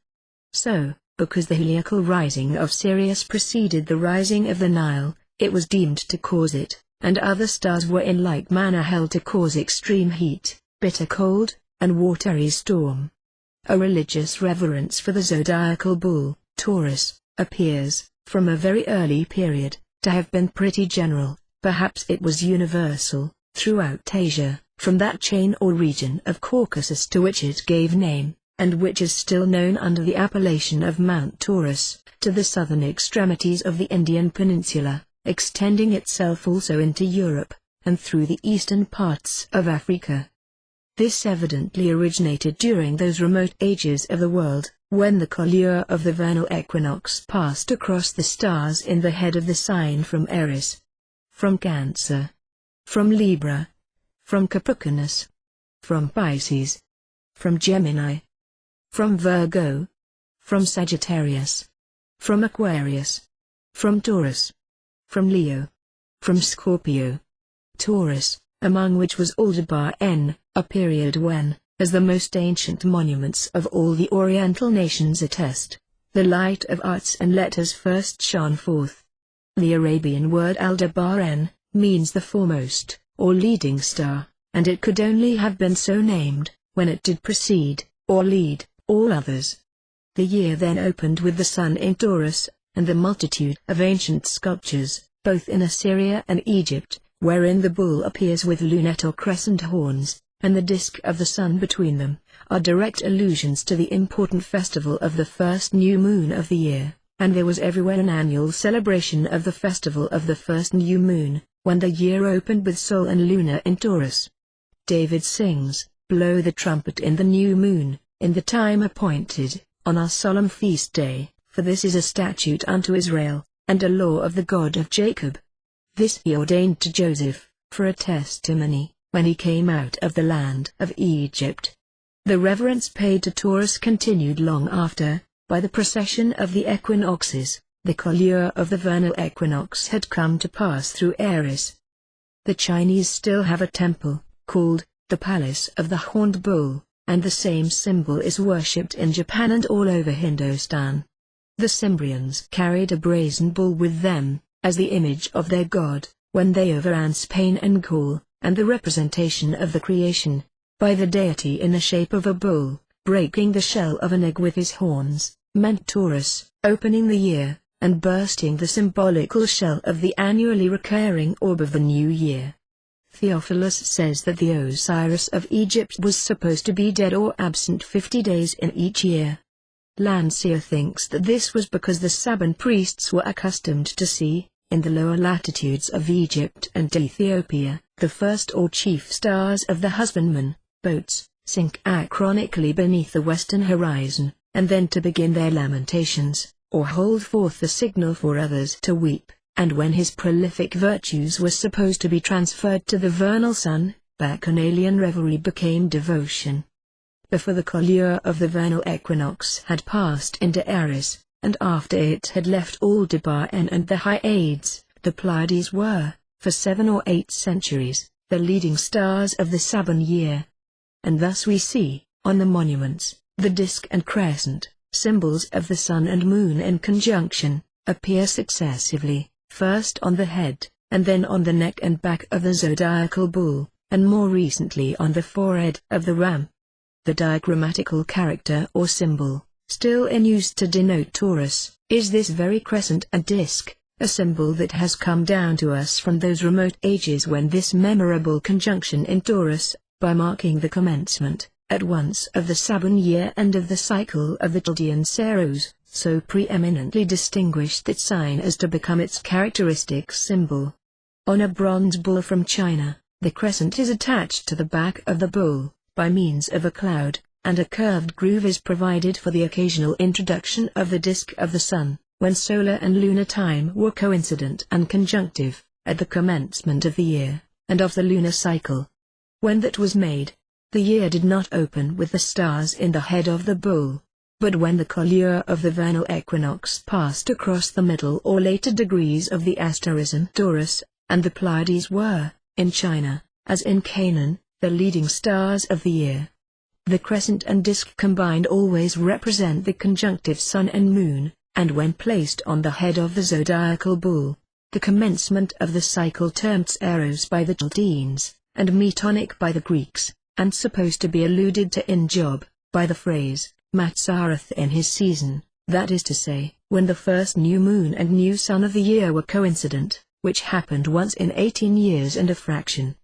So, because the heliacal rising of Sirius preceded the rising of the Nile, it was deemed to cause it, and other stars were in like manner held to cause extreme heat, bitter cold, and watery storm. A religious reverence for the zodiacal bull, Taurus, appears, from a very early period, to have been pretty general. Perhaps it was universal, throughout Asia, from that chain or region of Caucasus to which it gave name, and which is still known under the appellation of Mount Taurus, to the southern extremities of the Indian peninsula, extending itself also into Europe, and through the eastern parts of Africa. This evidently originated during those remote ages of the world, when the couleur of the vernal equinox passed across the stars in the head of the sign from Aries, from Cancer, from Libra, from Capricornus, from Pisces, from Gemini, from Virgo, from Sagittarius, from Aquarius, from Taurus, from Leo, from Scorpio, Taurus, among which was Aldebaran, a period when, as the most ancient monuments of all the Oriental nations attest, the light of arts and letters first shone forth. The Arabian word Aldebaran means the foremost, or leading star, and it could only have been so named, when it did precede, or lead, all others. The year then opened with the sun in Taurus, and the multitude of ancient sculptures, both in Assyria and Egypt, wherein the bull appears with lunette or crescent horns, and the disk of the sun between them, are direct allusions to the important festival of the first new moon of the year, and there was everywhere an annual celebration of the festival of the first new moon, when the year opened with Sol and Lunar in Taurus. David sings, "Blow the trumpet in the new moon, in the time appointed, on our solemn feast day, for this is a statute unto Israel, and a law of the God of Jacob. This he ordained to Joseph, for a testimony, when he came out of the land of Egypt." The reverence paid to Taurus continued long after, by the precession of the equinoxes, the couleur of the vernal equinox had come to pass through Aries. The Chinese still have a temple, called the Palace of the Horned Bull, and the same symbol is worshipped in Japan and all over Hindustan. The Cimbrians carried a brazen bull with them, as the image of their god, when they overran Spain and Gaul, and the representation of the creation, by the deity in the shape of a bull, breaking the shell of an egg with his horns, meant Taurus, opening the year, and bursting the symbolical shell of the annually recurring orb of the new year. Theophilus says that the Osiris of Egypt was supposed to be dead or absent 50 days in each year. Landseer thinks that this was because the Saban priests were accustomed to see, in the lower latitudes of Egypt and Ethiopia, the first or chief stars of the husbandman, boats, sink achronically beneath the western horizon, and then to begin their lamentations, or hold forth the signal for others to weep, and when his prolific virtues were supposed to be transferred to the vernal sun, bacchanalian revelry became devotion. Before the couleur of the vernal equinox had passed into Aries, and after it had left Aldebaran and the Hyades, the Pleiades were, for 7 or 8 centuries, the leading stars of the Saban year. And thus we see, on the monuments, the disk and crescent, symbols of the sun and moon in conjunction, appear successively, first on the head, and then on the neck and back of the zodiacal bull, and more recently on the forehead of the ram. The diagrammatical character or symbol, still in use to denote Taurus, is this very crescent and disk, a symbol that has come down to us from those remote ages when this memorable conjunction in Taurus, by marking the commencement, at once of the Saban year and of the cycle of the Chaldean Saros, so preeminently distinguished that sign as to become its characteristic symbol. On a bronze bull from China, the crescent is attached to the back of the bull, by means of a cloud, and a curved groove is provided for the occasional introduction of the disk of the sun, when solar and lunar time were coincident and conjunctive, at the commencement of the year, and of the lunar cycle. When that was made, the year did not open with the stars in the head of the bull, but when the couleur of the vernal equinox passed across the middle or later degrees of the asterism Taurus, and the Pleiades were, in China, as in Canaan, the leading stars of the year. The crescent and disk combined always represent the conjunctive sun and moon, and when placed on the head of the zodiacal bull, the commencement of the cycle termed eros by the Chaldeans, and metonic by the Greeks, and supposed to be alluded to in Job, by the phrase, Matzarath in his season, that is to say, when the first new moon and new sun of the year were coincident, which happened once in 18 years and a fraction.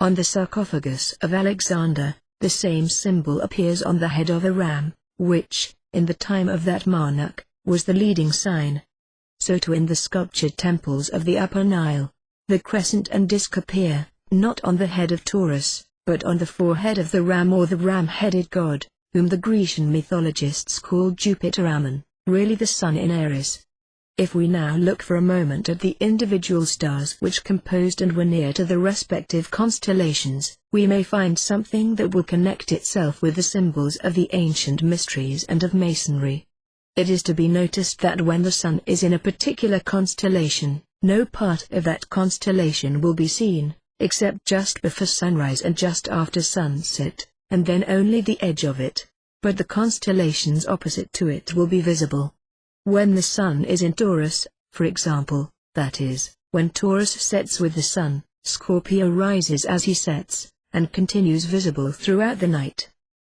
On the sarcophagus of Alexander, the same symbol appears on the head of a ram, which, in the time of that monarch, was the leading sign. So too in the sculptured temples of the Upper Nile, the crescent and disk appear, not on the head of Taurus, but on the forehead of the ram or the ram-headed god, whom the Grecian mythologists called Jupiter Ammon, really the sun in Aries. If we now look for a moment at the individual stars which composed and were near to the respective constellations, we may find something that will connect itself with the symbols of the ancient mysteries and of Masonry. It is to be noticed that when the sun is in a particular constellation, no part of that constellation will be seen, except just before sunrise and just after sunset, and then only the edge of it, but the constellations opposite to it will be visible. When the sun is in Taurus, for example, that is, when Taurus sets with the sun, Scorpio rises as he sets, and continues visible throughout the night.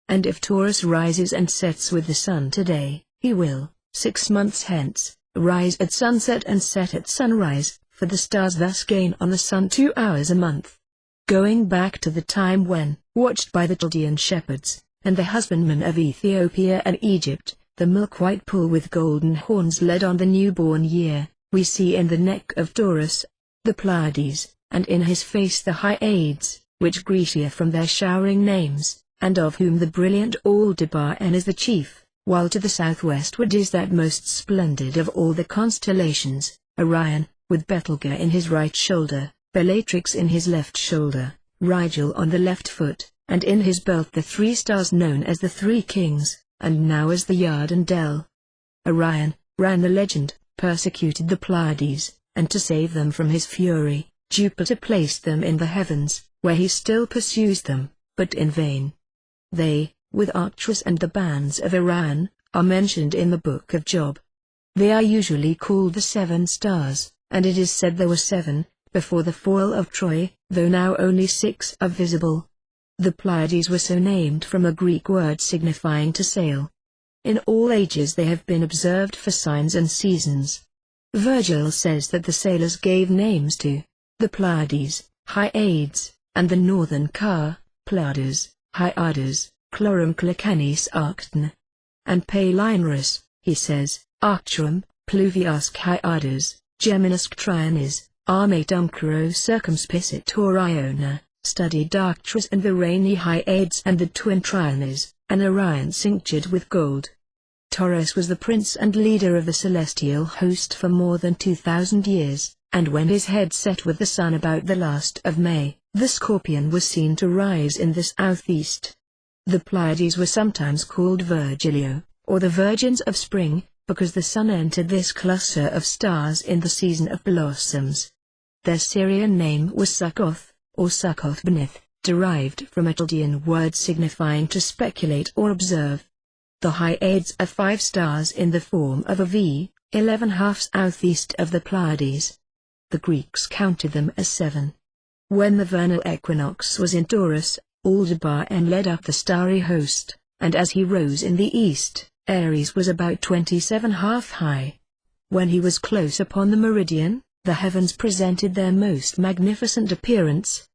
And if Taurus rises and sets with the sun today, he will, 6 months hence, rise at sunset and set at sunrise, for the stars thus gain on the sun 2 hours a month. Going back to the time when, watched by the Chaldean shepherds, and the husbandmen of Ethiopia and Egypt, the milk-white bull with golden horns led on the newborn year, we see in the neck of Taurus, the Pleiades, and in his face the Hyades, which Grecia from their showering names, and of whom the brilliant Aldebaran is the chief, while to the southwestward is that most splendid of all the constellations, Orion, with Betelgeuse in his right shoulder, Bellatrix in his left shoulder, Rigel on the left foot, and in his belt the 3 stars known as the 3 kings, and now as the Yard and Del. Orion, ran the legend, persecuted the Pleiades, and to save them from his fury, Jupiter placed them in the heavens, where he still pursues them, but in vain. They, with Arcturus and the bands of Orion, are mentioned in the book of Job. They are usually called the 7 stars, and it is said there were 7, before the fall of Troy, though now only 6 are visible. The Pleiades were so named from a Greek word signifying to sail. In all ages they have been observed for signs and seasons. Virgil says that the sailors gave names to the Pleiades, Hyades, and the northern car, Pleiades, Hyades, Chlorum Clecanis Arcton. And Palinurus, he says, Arcturum, Pluviasque Hyades, Geminusque Trionis, Armatum Curo Circumspicitor Iona, studied Arcturus and the rainy Hyades and the twin Trionis, and Orion cinctured with gold. Taurus was the prince and leader of the celestial host for more than 2,000 years, and when his head set with the sun about the last of May, the Scorpion was seen to rise in the southeast. The Pleiades were sometimes called Virgilio, or the Virgins of Spring, because the sun entered this cluster of stars in the season of blossoms. Their Syrian name was Sukkoth, or Sukkoth-Benith, derived from a Chaldean word signifying to speculate or observe. The Hyades are 5 stars in the form of a V, 11 half southeast of the Pleiades. The Greeks counted them as 7. When the vernal equinox was in Taurus, Aldebaran led up the starry host, and as he rose in the east, Aries was about 27 half high. When he was close upon the meridian, the heavens presented their most magnificent appearance.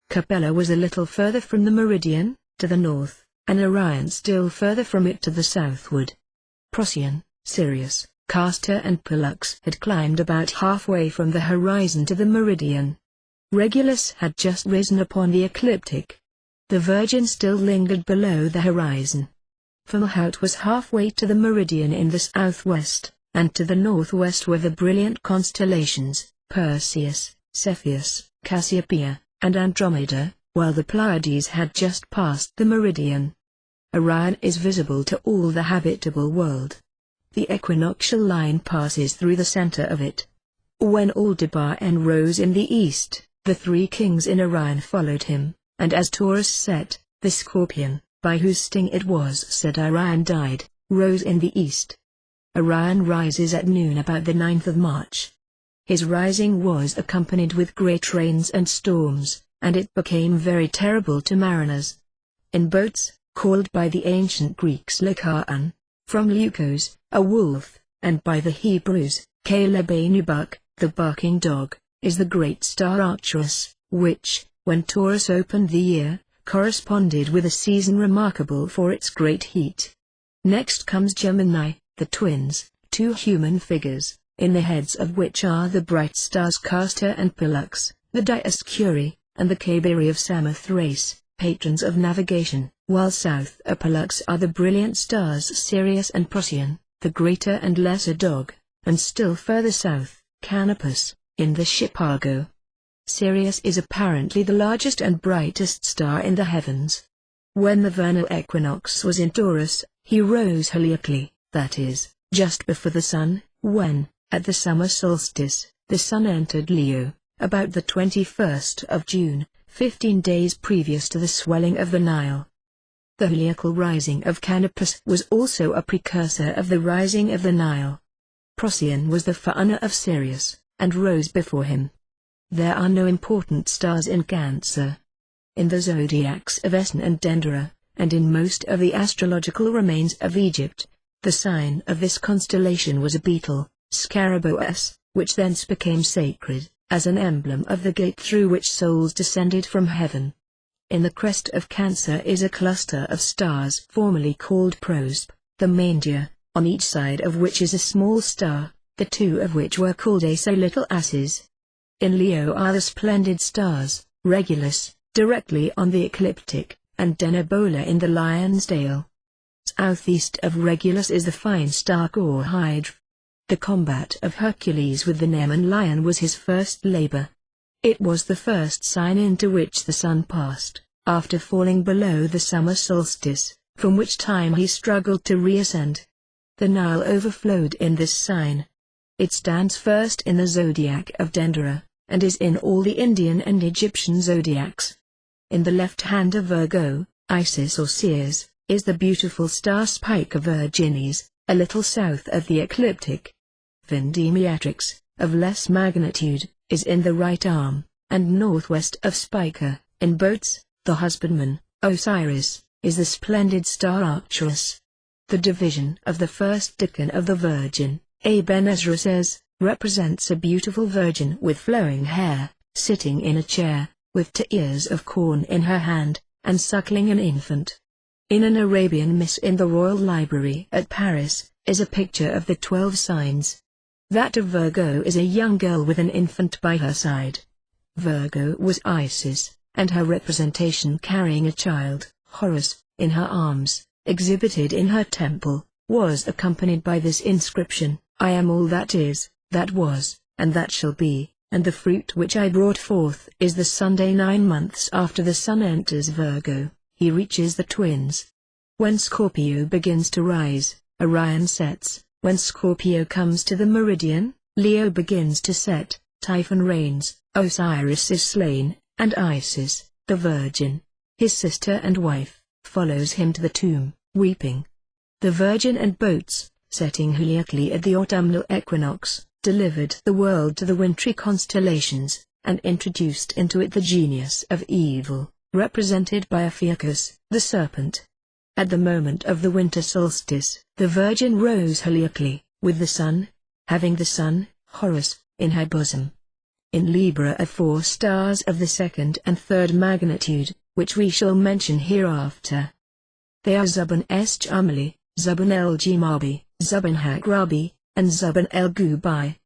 Capella was a little further from the meridian, to the north, and Orion still further from it to the southward. Procyon, Sirius, Castor and Pollux had climbed about halfway from the horizon to the meridian. Regulus had just risen upon the ecliptic. The Virgin still lingered below the horizon. Fomalhaut was halfway to the meridian in the southwest, and to the northwest were the brilliant constellations, Perseus, Cepheus, Cassiopeia, and Andromeda, while the Pleiades had just passed the meridian. Orion is visible to all the habitable world. The equinoctial line passes through the center of it. When Aldebaran rose in the east, the 3 kings in Orion followed him, and as Taurus set, the Scorpion, by whose sting it was said Orion died, rose in the east. Orion rises at noon about the 9th of March. his rising was accompanied with great rains and storms, and it became very terrible to mariners. In boats, called by the ancient Greeks Lycaon, from leukos, a wolf, and by the Hebrews, Caleb-Anubak, the barking dog, is the great star Arcturus, which, when Taurus opened the year, corresponded with a season remarkable for its great heat. Next comes Gemini, the twins, two human figures, in the heads of which are the bright stars Castor and Pollux, the Dioscuri, and the Cabiri of Samothrace, patrons of navigation, while south of Pollux are the brilliant stars Sirius and Procyon, the greater and lesser dog, and still further south, Canopus, in the ship Argo. Sirius is apparently the largest and brightest star in the heavens. When the vernal equinox was in Taurus, he rose heliacally, that is, just before the sun, when, at the summer solstice, the sun entered Leo, about the 21st of June, 15 days previous to the swelling of the Nile. The heliacal rising of Canopus was also a precursor of the rising of the Nile. Procyon was the forerunner of Sirius, and rose before him. There are no important stars in Cancer. In the zodiacs of Essen and Dendera, and in most of the astrological remains of Egypt, the sign of this constellation was a beetle, Scarabaeus, which thence became sacred, as an emblem of the gate through which souls descended from heaven. In the crest of Cancer is a cluster of stars formerly called Prosp, the Maindia, on each side of which is a small star, the two of which were called little asses. In Leo are the splendid stars, Regulus, directly on the ecliptic, and Denebola in the Lion's Tail. Southeast of Regulus is the fine star Hydra. The combat of Hercules with the Nemean lion was his first labor. It was the first sign into which the sun passed, after falling below the summer solstice, from which time he struggled to reascend. The Nile overflowed in this sign. It stands first in the zodiac of Dendera, and is in all the Indian and Egyptian zodiacs. In the left hand of Virgo, Isis or Seers, is the beautiful star Spica Virginis, a little south of the ecliptic. Vindemiatrix, of less magnitude, is in the right arm, and northwest of Spica, in boats, the husbandman, Osiris, is the splendid star Arcturus. The division of the first decan of the Virgin, Aben Ezra says, represents a beautiful virgin with flowing hair, sitting in a chair, with 2 ears of corn in her hand, and suckling an infant. In an Arabian Miss in the Royal Library at Paris, is a picture of the 12 signs. That of Virgo is a young girl with an infant by her side. Virgo was Isis, and her representation carrying a child, Horus, in her arms, exhibited in her temple, was accompanied by this inscription: I am all that is, that was, and that shall be, and the fruit which I brought forth is the Sunday 9 months after the sun enters Virgo, he reaches the twins. When Scorpio begins to rise, Orion sets. When Scorpio comes to the meridian, Leo begins to set, Typhon reigns, Osiris is slain, and Isis, the Virgin, his sister and wife, follows him to the tomb, weeping. The Virgin and boats, setting heliacally at the autumnal equinox, delivered the world to the wintry constellations, and introduced into it the genius of evil, represented by Ophiuchus, the serpent. At the moment of the winter solstice, the Virgin rose heliacally, with the sun, having the sun, Horus, in her bosom. In Libra are 4 stars of the 2nd and 3rd magnitude, which we shall mention hereafter. They are Zubin Jamali, Zubin Jimabi, Zubin Hakrabi, and Zubin Gubai.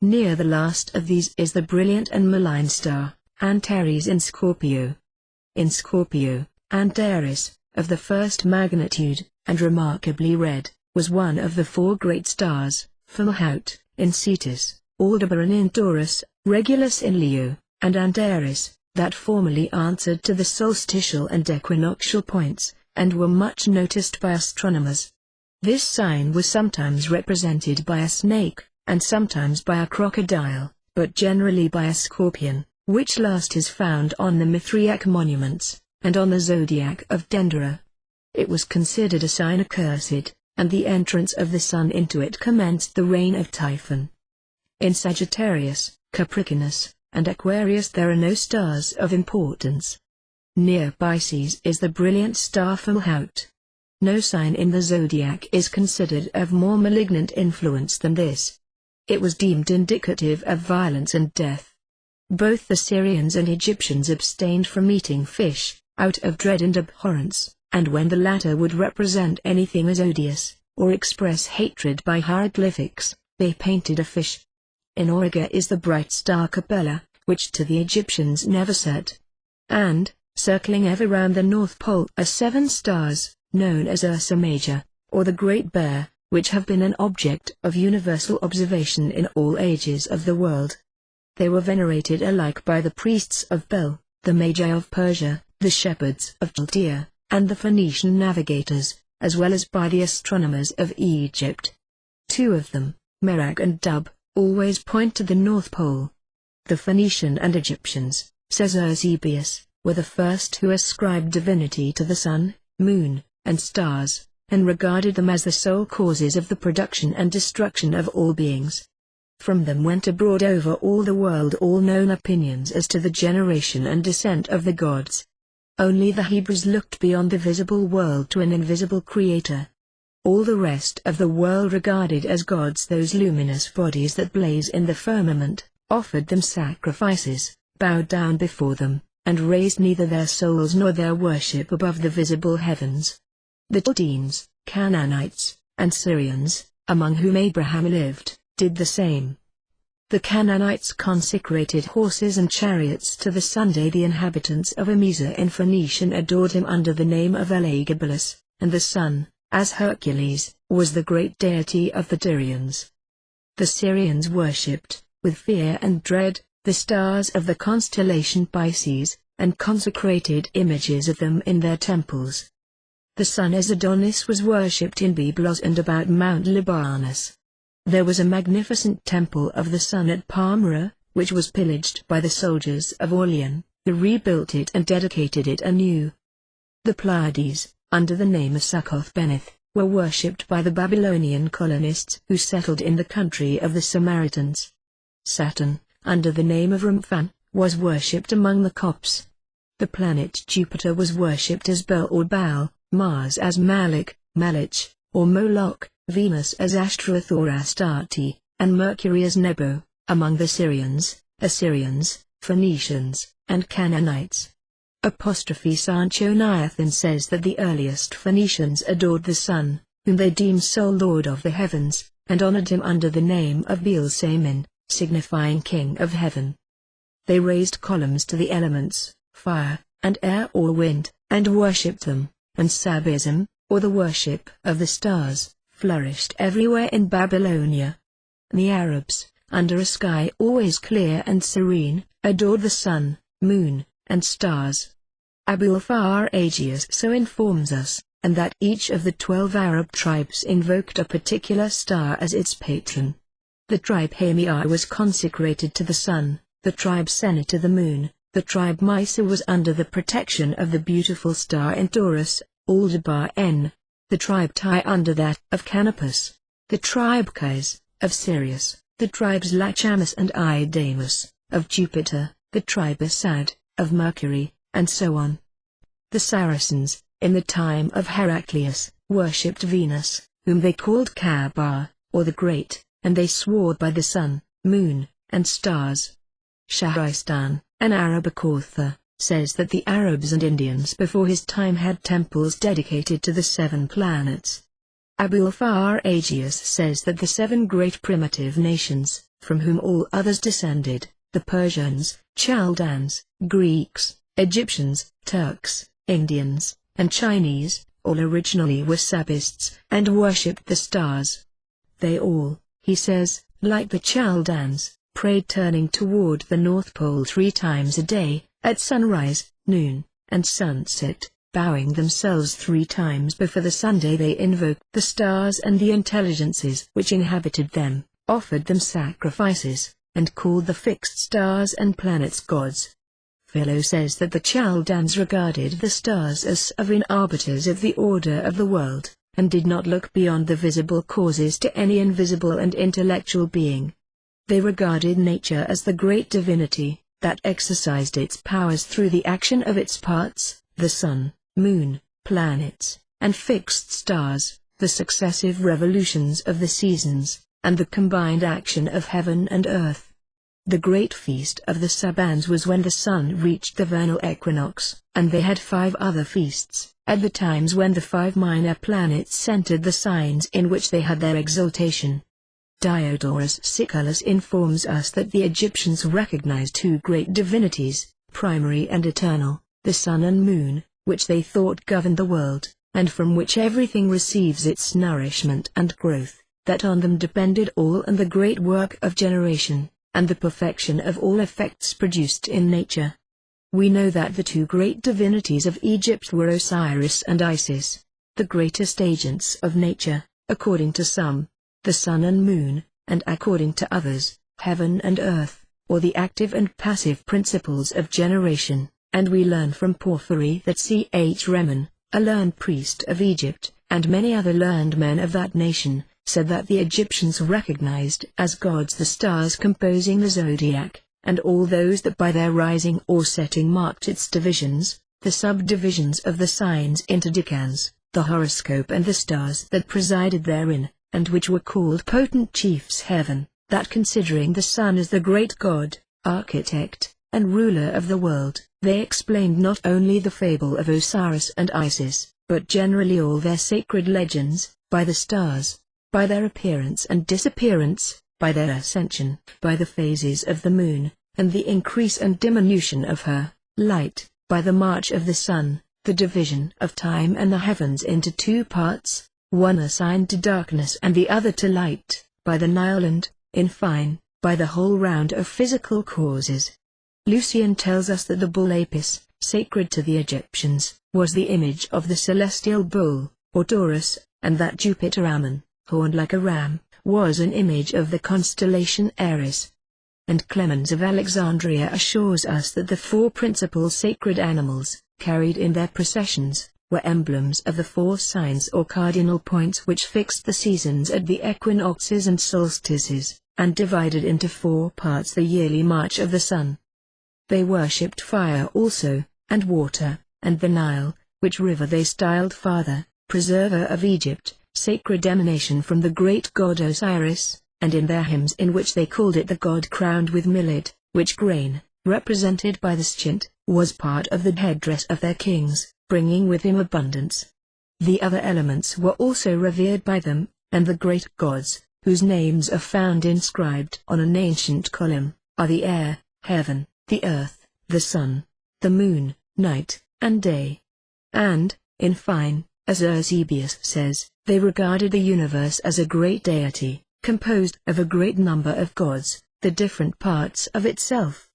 Near the last of these is the brilliant and malign star, Antares in Scorpio. In Scorpio, Antares, of the 1st magnitude, and remarkably red, was one of the 4 great stars, Fulhaut, in Cetus, Aldebaran in Taurus, Regulus in Leo, and Antares, that formerly answered to the solstitial and equinoctial points, and were much noticed by astronomers. This sign was sometimes represented by a snake, and sometimes by a crocodile, but generally by a scorpion, which last is found on the Mithriac monuments, and on the zodiac of Dendera. It was considered a sign accursed, and the entrance of the sun into it commenced the reign of Typhon. In Sagittarius, Capricornus, and Aquarius there are no stars of importance. Near Pisces is the brilliant star Fomalhaut. No sign in the zodiac is considered of more malignant influence than this. It was deemed indicative of violence and death. Both the Syrians and Egyptians abstained from eating fish, out of dread and abhorrence, and when the latter would represent anything as odious, or express hatred by hieroglyphics, they painted a fish. In Auriga is the bright star Capella, which to the Egyptians never set. And, circling ever round the North Pole are 7 stars, known as Ursa Major, or the Great Bear, which have been an object of universal observation in all ages of the world. They were venerated alike by the priests of Bel, the Magi of Persia, the shepherds of Chaldea, and the Phoenician navigators, as well as by the astronomers of Egypt. 2 of them, Merak and Dub, always point to the North Pole. The Phoenician and Egyptians, says Eusebius, were the first who ascribed divinity to the sun, moon, and stars, and regarded them as the sole causes of the production and destruction of all beings. From them went abroad over all the world all known opinions as to the generation and descent of the gods. Only the Hebrews looked beyond the visible world to an invisible creator. All the rest of the world regarded as gods those luminous bodies that blaze in the firmament, offered them sacrifices, bowed down before them, and raised neither their souls nor their worship above the visible heavens. The Chaldeans, Canaanites, and Syrians, among whom Abraham lived, did the same. The Canaanites consecrated horses and chariots to the sun. The inhabitants of Emesa in Phoenician adored him under the name of Elagabalus, and the sun, as Hercules, was the great deity of the Tyrians. The Syrians worshipped, with fear and dread, the stars of the constellation Pisces, and consecrated images of them in their temples. The sun as Adonis was worshipped in Byblos and about Mount Libanus. There was a magnificent temple of the sun at Palmyra, which was pillaged by the soldiers of Aurelian, who rebuilt it and dedicated it anew. The Pleiades, under the name of Succoth-Beneth, were worshipped by the Babylonian colonists who settled in the country of the Samaritans. Saturn, under the name of Remphan, was worshipped among the Copts. The planet Jupiter was worshipped as Bel or Baal, Mars as Malik, Malich, or Moloch, Venus as Ashtaroth or Astarte, and Mercury as Nebo, among the Syrians, Assyrians, Phoenicians, and Canaanites. Sancho Niathan says that the earliest Phoenicians adored the sun, whom they deemed sole lord of the heavens, and honored him under the name of Bel-Samin, signifying king of heaven. They raised columns to the elements, fire, and air or wind, and worshipped them, and Sabism, or the worship of the stars, flourished everywhere in Babylonia. The Arabs, under a sky always clear and serene, adored the sun, moon, and stars. Abul-Far Agius so informs us, and that each of the 12 Arab tribes invoked a particular star as its patron. The tribe Hamia was consecrated to the sun, the tribe Sena to the moon, the tribe Mysa was under the protection of the beautiful star in Taurus, Aldebaran, the tribe Tai under that of Canopus, the tribe Kais, of Sirius, the tribes Lachamus and Idamus, of Jupiter, the tribe Asad, of Mercury, and so on. The Saracens, in the time of Heraclius, worshipped Venus, whom they called Kaaba, or the Great, and they swore by the sun, moon, and stars. Shahristan, an Arabic author, says that the Arabs and Indians before his time had temples dedicated to the 7 planets. Abul-Far Agius says that the 7 great primitive nations, from whom all others descended, the Persians, Chaldeans, Greeks, Egyptians, Turks, Indians, and Chinese, all originally were Sabists, and worshipped the stars. They all, he says, like the Chaldeans, prayed turning toward the North Pole 3 times a day, at sunrise, noon, and sunset, bowing themselves 3 times before the Sunday. They invoked the stars and the intelligences which inhabited them, offered them sacrifices, and called the fixed stars and planets gods. Philo says that the Chaldeans regarded the stars as sovereign arbiters of the order of the world, and did not look beyond the visible causes to any invisible and intellectual being. They regarded nature as the great divinity that exercised its powers through the action of its parts, the sun, moon, planets, and fixed stars, the successive revolutions of the seasons, and the combined action of heaven and earth. The great feast of the Sabans was when the sun reached the vernal equinox, and they had 5 other feasts, at the times when the 5 minor planets centered the signs in which they had their exaltation. Diodorus Siculus informs us that the Egyptians recognized 2 great divinities, primary and eternal, the sun and moon, which they thought governed the world, and from which everything receives its nourishment and growth, that on them depended all and the great work of generation, and the perfection of all effects produced in nature. We know that the 2 great divinities of Egypt were Osiris and Isis, the greatest agents of nature, according to some, the sun and moon, and according to others, heaven and earth, or the active and passive principles of generation, and we learn from Porphyry that Ch. Remen, a learned priest of Egypt, and many other learned men of that nation, said that the Egyptians recognized as gods the stars composing the zodiac, and all those that by their rising or setting marked its divisions, the subdivisions of the signs into decans, the horoscope and the stars that presided therein, and which were called potent chiefs heaven, that considering the sun as the great god, architect, and ruler of the world, they explained not only the fable of Osiris and Isis, but generally all their sacred legends, by the stars, by their appearance and disappearance, by their ascension, by the phases of the moon, and the increase and diminution of her light, by the march of the sun, the division of time and the heavens into 2 parts, one assigned to darkness and the other to light, by the Nile and, in fine, by the whole round of physical causes. Lucian tells us that the bull Apis, sacred to the Egyptians, was the image of the celestial bull, or Taurus, and that Jupiter Ammon, horned like a ram, was an image of the constellation Aries. And Clemens of Alexandria assures us that the 4 principal sacred animals, carried in their processions, were emblems of the 4 signs or cardinal points which fixed the seasons at the equinoxes and solstices, and divided into 4 parts the yearly march of the sun. They worshipped fire also, and water, and the Nile, which river they styled Father, Preserver of Egypt, sacred emanation from the great god Osiris, and in their hymns in which they called it the god crowned with millet, which grain, represented by the schint, was part of the headdress of their kings, bringing with him abundance. The other elements were also revered by them, and the great gods, whose names are found inscribed on an ancient column, are the air, heaven, the earth, the sun, the moon, night, and day. And, in fine, as Eusebius says, they regarded the universe as a great deity, composed of a great number of gods, the different parts of itself.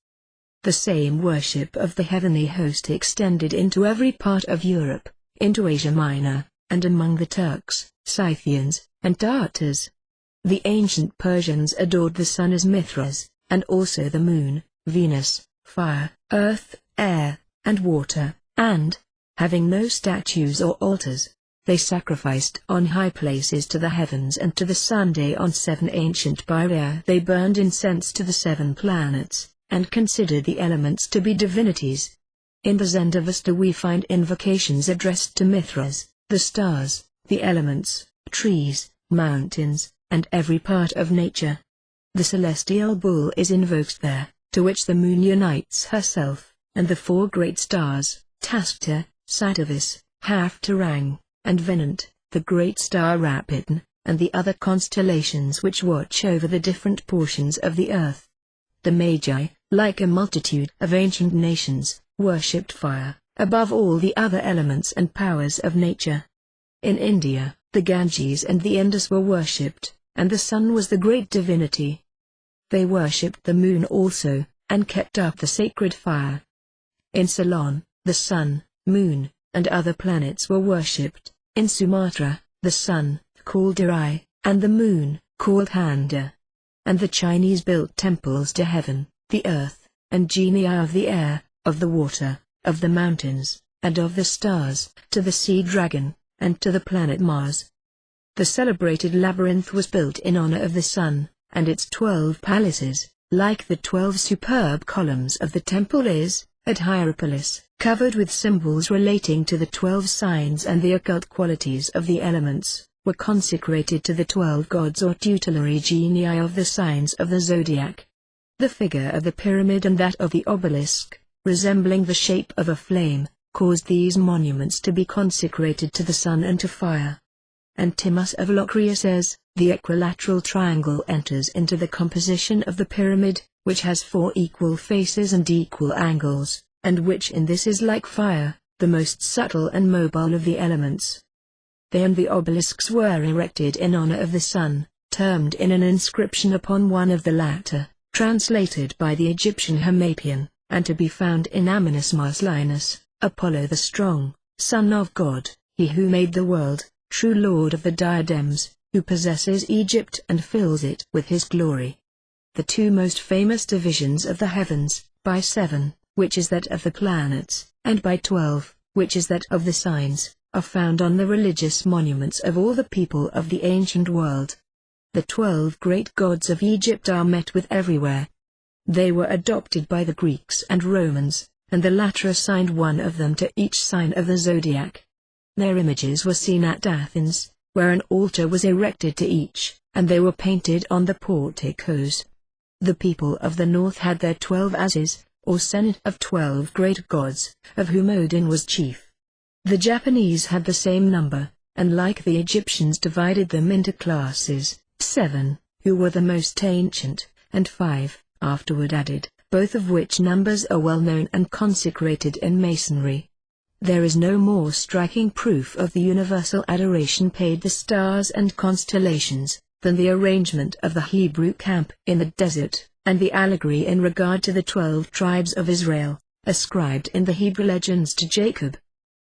The same worship of the heavenly host extended into every part of Europe, into Asia Minor, and among the Turks, Scythians, and Tartars. The ancient Persians adored the sun as Mithras, and also the moon, Venus, fire, earth, air, and water, and, having no statues or altars, they sacrificed on high places to the heavens and to the sun. On 7 ancient Pyria they burned incense to the 7 planets, and considered the elements to be divinities. In the Zendavesta we find invocations addressed to Mithras, the stars, the elements, trees, mountains, and every part of nature. The celestial bull is invoked there, to which the moon unites herself, and the 4 great stars, Taspter, Saturvis, Haftarang, and Venant, the great star Rapitan, and the other constellations which watch over the different portions of the earth. The Magi, like a multitude of ancient nations, worshipped fire, above all the other elements and powers of nature. In India, the Ganges and the Indus were worshipped, and the sun was the great divinity. They worshipped the moon also, and kept up the sacred fire. In Ceylon, the sun, moon, and other planets were worshipped. In Sumatra, the sun, called Irai, and the moon, called Handa. And the Chinese built temples to heaven, the earth, and genii of the air, of the water, of the mountains, and of the stars, to the sea dragon, and to the planet Mars. The celebrated labyrinth was built in honor of the sun, and its 12 palaces, like the 12 superb columns of the temple is, at Hierapolis, covered with symbols relating to the 12 signs and the occult qualities of the elements, were consecrated to the 12 gods or tutelary genii of the signs of the zodiac. The figure of the pyramid and that of the obelisk, resembling the shape of a flame, caused these monuments to be consecrated to the sun and to fire. Antimus of Locria says, the equilateral triangle enters into the composition of the pyramid, which has 4 equal faces and equal angles, and which in this is like fire, the most subtle and mobile of the elements. They and the obelisks were erected in honor of the sun, termed in an inscription upon one of the latter, translated by the Egyptian Hermapian, and to be found in Amminus Marcellinus, Apollo the Strong, Son of God, he who made the world, true Lord of the diadems, who possesses Egypt and fills it with his glory. The 2 most famous divisions of the heavens, by 7, which is that of the planets, and by 12, which is that of the signs, are found on the religious monuments of all the people of the ancient world. The 12 great gods of Egypt are met with everywhere. They were adopted by the Greeks and Romans, and the latter assigned one of them to each sign of the zodiac. Their images were seen at Athens, where an altar was erected to each, and they were painted on the porticos. The people of the north had their 12 asses, or senate of 12 great gods, of whom Odin was chief. The Japanese had the same number, and like the Egyptians divided them into classes, 7, who were the most ancient, and 5, afterward added, both of which numbers are well known and consecrated in Masonry. There is no more striking proof of the universal adoration paid the stars and constellations, than the arrangement of the Hebrew camp in the desert, and the allegory in regard to the 12 tribes of Israel, ascribed in the Hebrew legends to Jacob.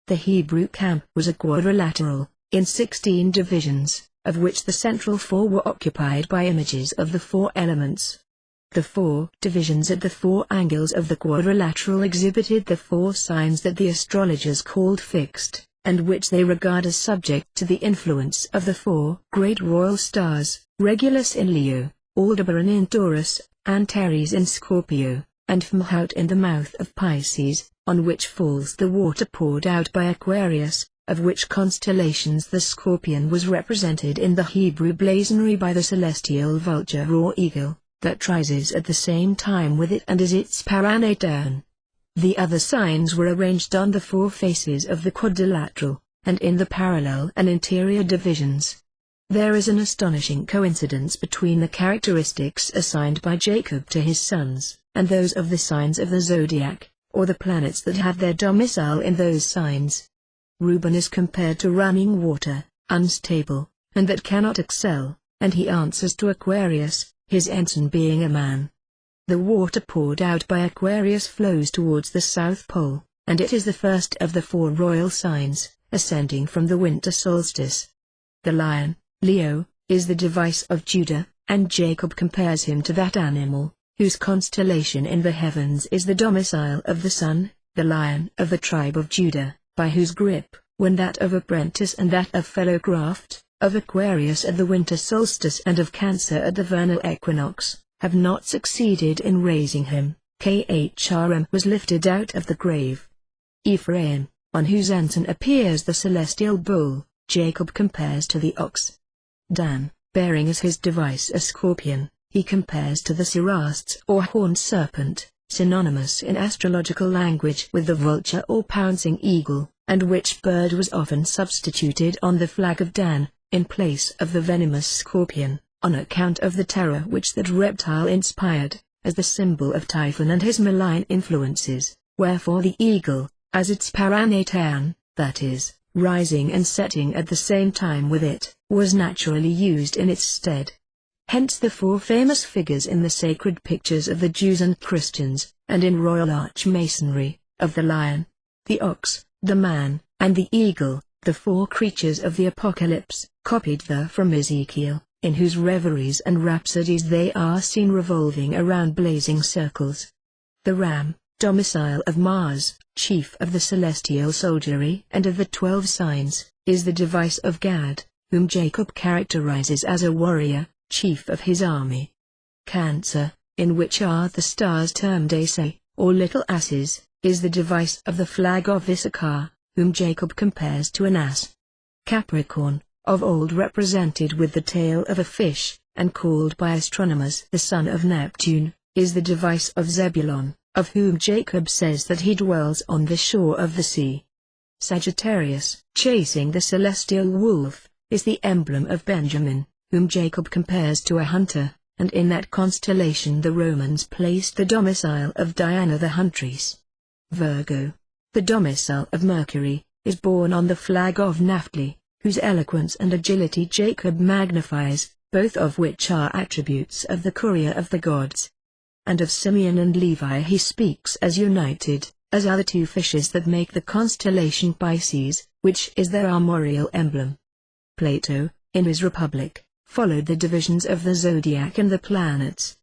The Hebrew camp was a quadrilateral, in 16 divisions, of which the central 4 were occupied by images of the 4 elements. The 4 divisions at the 4 angles of the quadrilateral exhibited the 4 signs that the astrologers called fixed, and which they regard as subject to the influence of the 4 great royal stars, Regulus in Leo, Aldebaran in Taurus, Antares in Scorpio, and Mahout in the mouth of Pisces, on which falls the water poured out by Aquarius, of which constellations the scorpion was represented in the Hebrew blazonry by the celestial vulture or eagle, that rises at the same time with it and is its paranaton. The other signs were arranged on the 4 faces of the quadrilateral, and in the parallel and interior divisions. There is an astonishing coincidence between the characteristics assigned by Jacob to his sons, and those of the signs of the zodiac, or the planets that have their domicile in those signs. Reuben is compared to running water, unstable, and that cannot excel, and he answers to Aquarius, his ensign being a man. The water poured out by Aquarius flows towards the South Pole, and it is the first of the 4 royal signs, ascending from the winter solstice. The lion, Leo, is the device of Judah, and Jacob compares him to that animal, whose constellation in the heavens is the domicile of the sun, the lion of the tribe of Judah, by whose grip, when that of apprentice and that of fellow craft, of Aquarius at the winter solstice and of Cancer at the vernal equinox, have not succeeded in raising him, Khrm was lifted out of the grave. Ephraim, on whose ensign appears the celestial bull, Jacob compares to the ox. Dan, bearing as his device a scorpion, he compares to the cerastes or horned serpent, synonymous in astrological language with the vulture or pouncing eagle, and which bird was often substituted on the flag of Dan, in place of the venomous scorpion, on account of the terror which that reptile inspired, as the symbol of Typhon and his malign influences, wherefore the eagle, as its paranaton, that is, rising and setting at the same time with it, was naturally used in its stead. Hence the 4 famous figures in the sacred pictures of the Jews and Christians, and in royal arch masonry, of the lion, the ox, the man, and the eagle, the 4 creatures of the Apocalypse, copied there from Ezekiel, in whose reveries and rhapsodies they are seen revolving around blazing circles. The ram, domicile of Mars, chief of the celestial soldiery and of the 12 signs, is the device of Gad, whom Jacob characterizes as a warrior, chief of his army. Cancer, in which are the stars termed Asae, or little asses, is the device of the flag of Issachar, whom Jacob compares to an ass. Capricorn, of old represented with the tail of a fish, and called by astronomers the son of Neptune, is the device of Zebulon, of whom Jacob says that he dwells on the shore of the sea. Sagittarius, chasing the celestial wolf, is the emblem of Benjamin, whom Jacob compares to a hunter, and in that constellation the Romans placed the domicile of Diana the huntress. Virgo, the domicile of Mercury, is borne on the flag of Naphtali, whose eloquence and agility Jacob magnifies, both of which are attributes of the courier of the gods. And of Simeon and Levi he speaks as united, as are the two fishes that make the constellation Pisces, which is their armorial emblem. Plato, in his Republic, followed the divisions of the zodiac and the planets.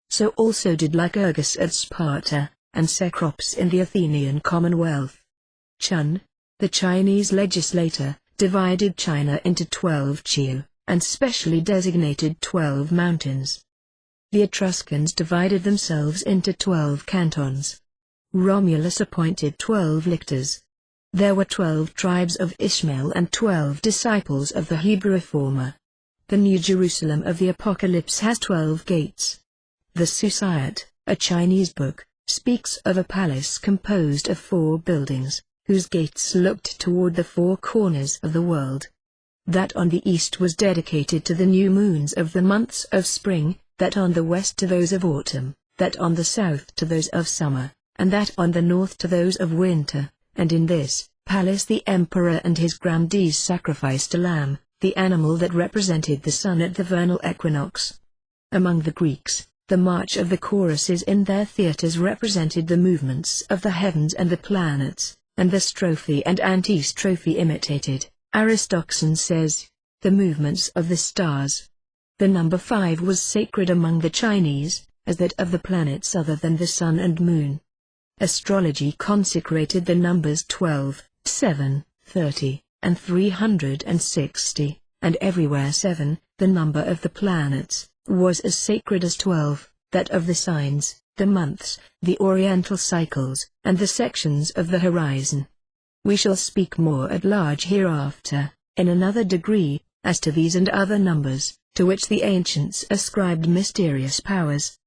So also did Lycurgus at Sparta, and Cecrops in the Athenian Commonwealth. Chun, the Chinese legislator, divided China into 12 chiu, and specially designated 12 mountains. The Etruscans divided themselves into 12 cantons. Romulus appointed 12 lictors. There were 12 tribes of Ishmael and 12 disciples of the Hebrew reformer. The New Jerusalem of the Apocalypse has 12 gates. The Susiat, a Chinese book, speaks of a palace composed of 4 buildings, whose gates looked toward the 4 corners of the world. That on the east was dedicated to the new moons of the months of spring, that on the west to those of autumn, that on the south to those of summer, and that on the north to those of winter, and in this palace the emperor and his grandees sacrificed a lamb, the animal that represented the sun at the vernal equinox. Among the Greeks, the march of the choruses in their theatres represented the movements of the heavens and the planets, and the strophe and antistrophe imitated, Aristoxan says, the movements of the stars. The number 5 was sacred among the Chinese, as that of the planets other than the sun and moon. Astrology consecrated the numbers 12, 7, 30, and 360, and everywhere 7, the number of the planets, was as sacred as 12, that of the signs, the months, the oriental cycles, and the sections of the horizon. We shall speak more at large hereafter, in another degree, as to these and other numbers, to which the ancients ascribed mysterious powers.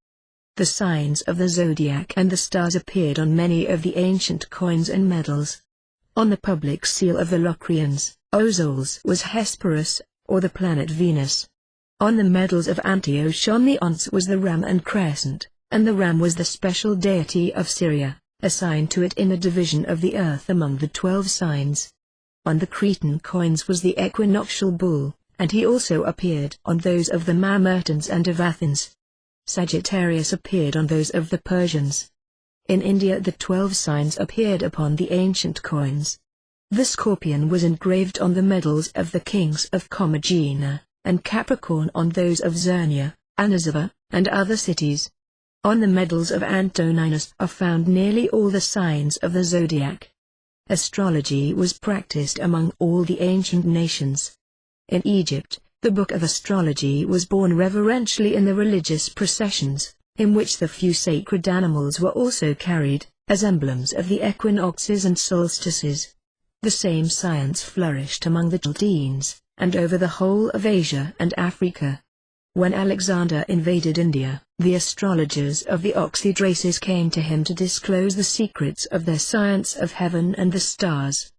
The signs of the zodiac and the stars appeared on many of the ancient coins and medals. On the public seal of the Locrians, Ozols was Hesperus, or the planet Venus. On the medals of Antioch shone the Ons was the ram and crescent, and the ram was the special deity of Syria, assigned to it in a division of the earth among the 12 signs. On the Cretan coins was the equinoctial bull, and he also appeared on those of the Mamertines and of Athens. Sagittarius appeared on those of the Persians. In India the 12 signs appeared upon the ancient coins. The scorpion was engraved on the medals of the kings of Commagena, and Capricorn on those of Zernia, Anazava, and other cities. On the medals of Antoninus are found nearly all the signs of the zodiac. Astrology was practiced among all the ancient nations. In Egypt, the book of astrology was borne reverentially in the religious processions, in which the few sacred animals were also carried, as emblems of the equinoxes and solstices. The same science flourished among the Chaldeans, and over the whole of Asia and Africa. When Alexander invaded India, the astrologers of the Oxid races came to him to disclose the secrets of their science of heaven and the stars.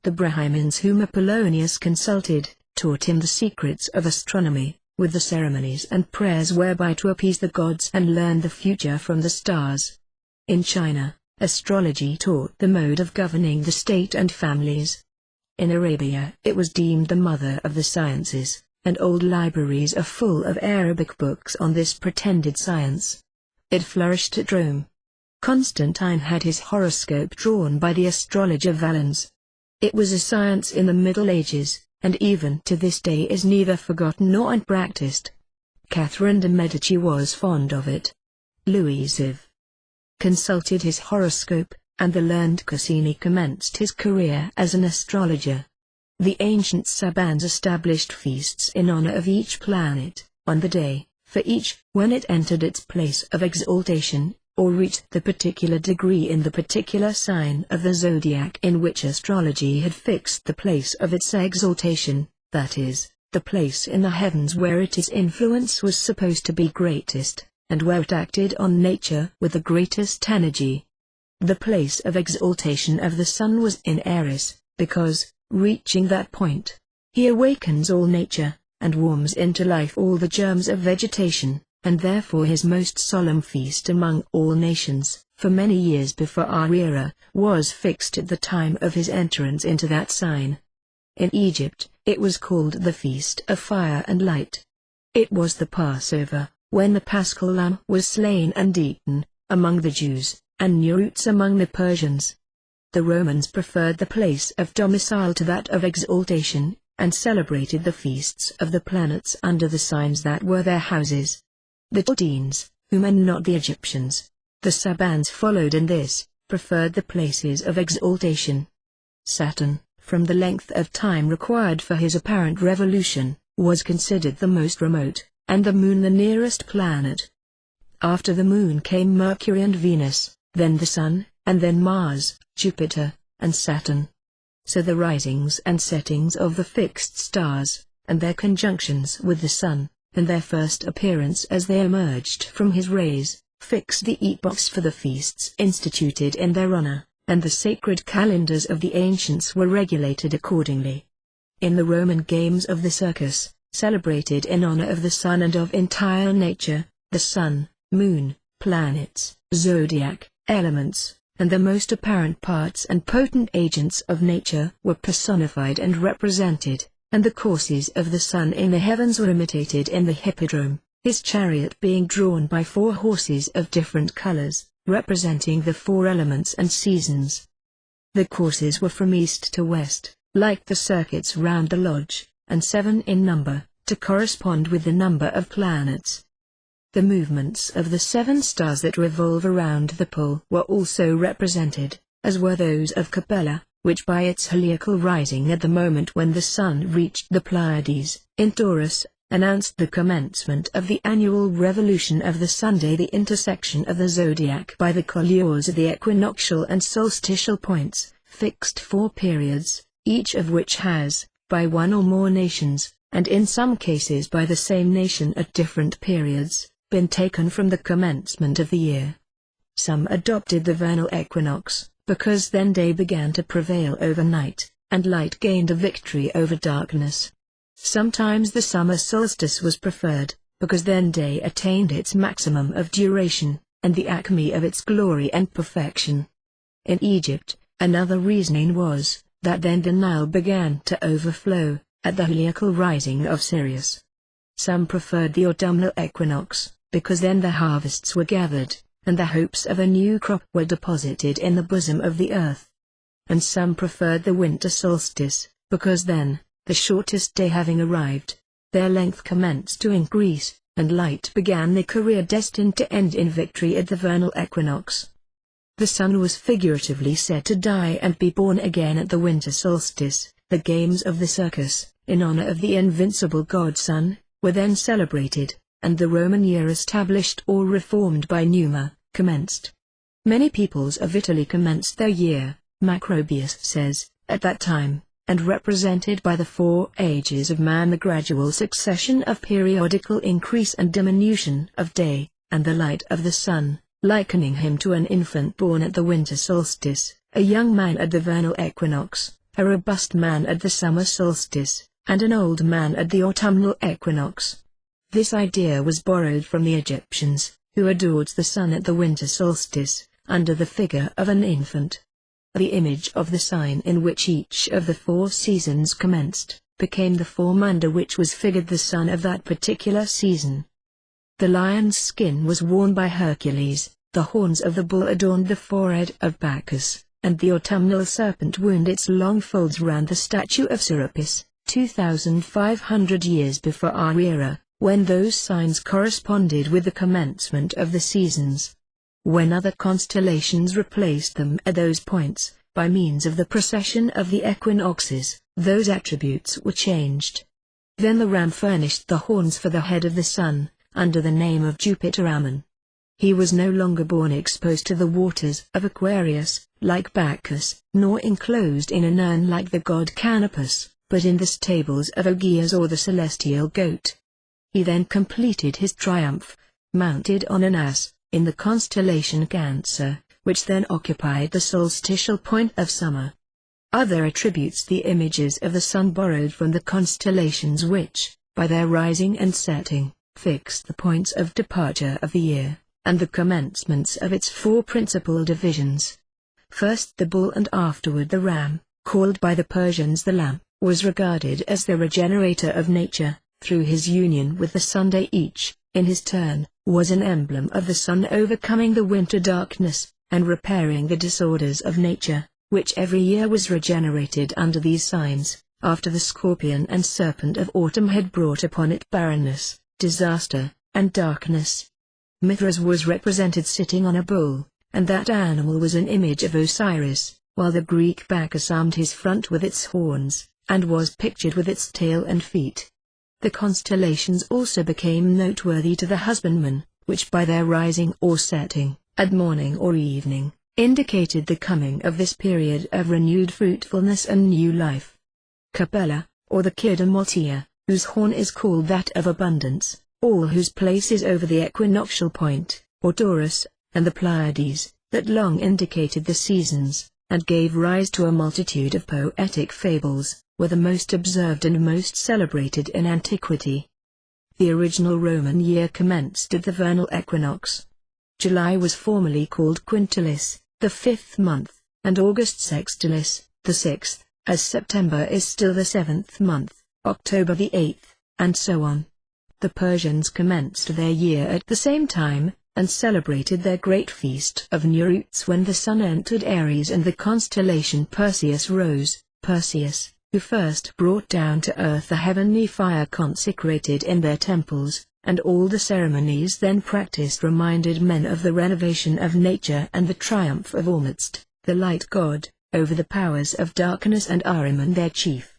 The Brahmins whom Apollonius consulted, taught him the secrets of astronomy, with the ceremonies and prayers whereby to appease the gods and learn the future from the stars. In China, astrology taught the mode of governing the state and families. In Arabia it was deemed the mother of the sciences, and old libraries are full of Arabic books on this pretended science. It flourished at Rome. Constantine had his horoscope drawn by the astrologer Valens. It was a science in the Middle Ages, and even to this day is neither forgotten nor unpracticed. Catherine de' Medici was fond of it. Louis XVI consulted his horoscope, and the learned Cassini commenced his career as an astrologer. The ancient Sabans established feasts in honor of each planet, on the day for each, when it entered its place of exaltation, or reached the particular degree in the particular sign of the zodiac in which astrology had fixed the place of its exaltation, that is, the place in the heavens where its influence was supposed to be greatest, and where it acted on nature with the greatest energy. The place of exaltation of the sun was in Aries, because, reaching that point, he awakens all nature, and warms into life all the germs of vegetation, and therefore his most solemn feast among all nations, for many years before our era, was fixed at the time of his entrance into that sign. In Egypt, it was called the Feast of Fire and Light. It was the Passover, when the Paschal lamb was slain and eaten, among the Jews, and Newrouz among the Persians. The Romans preferred the place of domicile to that of exaltation, and celebrated the feasts of the planets under the signs that were their houses. The Chaldeans, whom and not the Egyptians, the Sabans followed in this, preferred the places of exaltation. Saturn, from the length of time required for his apparent revolution, was considered the most remote, and the Moon the nearest planet. After the Moon came Mercury and Venus, then the Sun, and then Mars, Jupiter, and Saturn. So the risings and settings of the fixed stars, and their conjunctions with the Sun, and their first appearance as they emerged from his rays, fixed the epochs for the feasts instituted in their honor, and the sacred calendars of the ancients were regulated accordingly. In the Roman games of the circus, celebrated in honor of the sun and of entire nature, the sun, moon, planets, zodiac, elements, and the most apparent parts and potent agents of nature were personified and represented, and the courses of the sun in the heavens were imitated in the hippodrome, his chariot being drawn by 4 horses of different colors, representing the 4 elements and seasons. The courses were from east to west, like the circuits round the lodge, and 7 in number, to correspond with the number of planets. The movements of the 7 stars that revolve around the pole were also represented, as were those of Capella, which by its heliacal rising at the moment when the sun reached the Pleiades, in Taurus, announced the commencement of the annual revolution of the Sunday, the intersection of the zodiac by the colures of the equinoctial and solstitial points, fixed 4 periods, each of which has, by one or more nations, and in some cases by the same nation at different periods, been taken from the commencement of the year. Some adopted the vernal equinox, because then day began to prevail over night, and light gained a victory over darkness. Sometimes the summer solstice was preferred, because then day attained its maximum of duration, and the acme of its glory and perfection. In Egypt, another reasoning was, that then the Nile began to overflow, at the heliacal rising of Sirius. Some preferred the autumnal equinox, because then the harvests were gathered, and the hopes of a new crop were deposited in the bosom of the earth. And some preferred the winter solstice, because then, the shortest day having arrived, their length commenced to increase, and light began the career destined to end in victory at the vernal equinox. The sun was figuratively said to die and be born again at the winter solstice. The games of the circus, in honor of the invincible god Sun, were then celebrated, and the Roman year established or reformed by Numa, commenced. Many peoples of Italy commenced their year, Macrobius says, at that time, and represented by the 4 ages of man the gradual succession of periodical increase and diminution of day, and the light of the sun, likening him to an infant born at the winter solstice, a young man at the vernal equinox, a robust man at the summer solstice, and an old man at the autumnal equinox. This idea was borrowed from the Egyptians, who adored the sun at the winter solstice, under the figure of an infant. The image of the sign in which each of the 4 seasons commenced, became the form under which was figured the sun of that particular season. The lion's skin was worn by Hercules, the horns of the bull adorned the forehead of Bacchus, and the autumnal serpent wound its long folds round the statue of Serapis, 2,500 years before our era, when those signs corresponded with the commencement of the seasons. When other constellations replaced them at those points, by means of the precession of the equinoxes, those attributes were changed. Then the ram furnished the horns for the head of the sun, under the name of Jupiter Ammon. He was no longer born exposed to the waters of Aquarius, like Bacchus, nor enclosed in an urn like the god Canopus, but in the stables of Ogyges or the celestial goat. He then completed his triumph, mounted on an ass, in the constellation Cancer, which then occupied the solstitial point of summer. Other attributes: the images of the sun borrowed from the constellations which, by their rising and setting, fixed the points of departure of the year, and the commencements of its four principal divisions. First the bull and afterward the ram, called by the Persians the lamb, was regarded as the regenerator of nature, through his union with the Sunday. Each, in his turn, was an emblem of the sun overcoming the winter darkness, and repairing the disorders of nature, which every year was regenerated under these signs, after the scorpion and serpent of autumn had brought upon it barrenness, disaster, and darkness. Mithras was represented sitting on a bull, and that animal was an image of Osiris, while the Greek Bacchus armed his front with its horns, and was pictured with its tail and feet. The constellations also became noteworthy to the husbandman, which by their rising or setting, at morning or evening, indicated the coming of this period of renewed fruitfulness and new life. Capella, or the Kidda Maltia, whose horn is called that of abundance, all whose place is over the equinoctial point, or Taurus, and the Pleiades, that long indicated the seasons, and gave rise to a multitude of poetic fables, were the most observed and most celebrated in antiquity. The original Roman year commenced at the vernal equinox. July was formerly called Quintilis, the 5th month, and August Sextilis, the 6th, as September is still the 7th month, October the 8th, and so on. The Persians commenced their year at the same time, and celebrated their great feast of Newrouz when the sun entered Aries and the constellation Perseus rose. Perseus, who first brought down to earth the heavenly fire consecrated in their temples, and all the ceremonies then practiced reminded men of the renovation of nature and the triumph of Ormuzd, the light god, over the powers of darkness, and Ahriman their chief.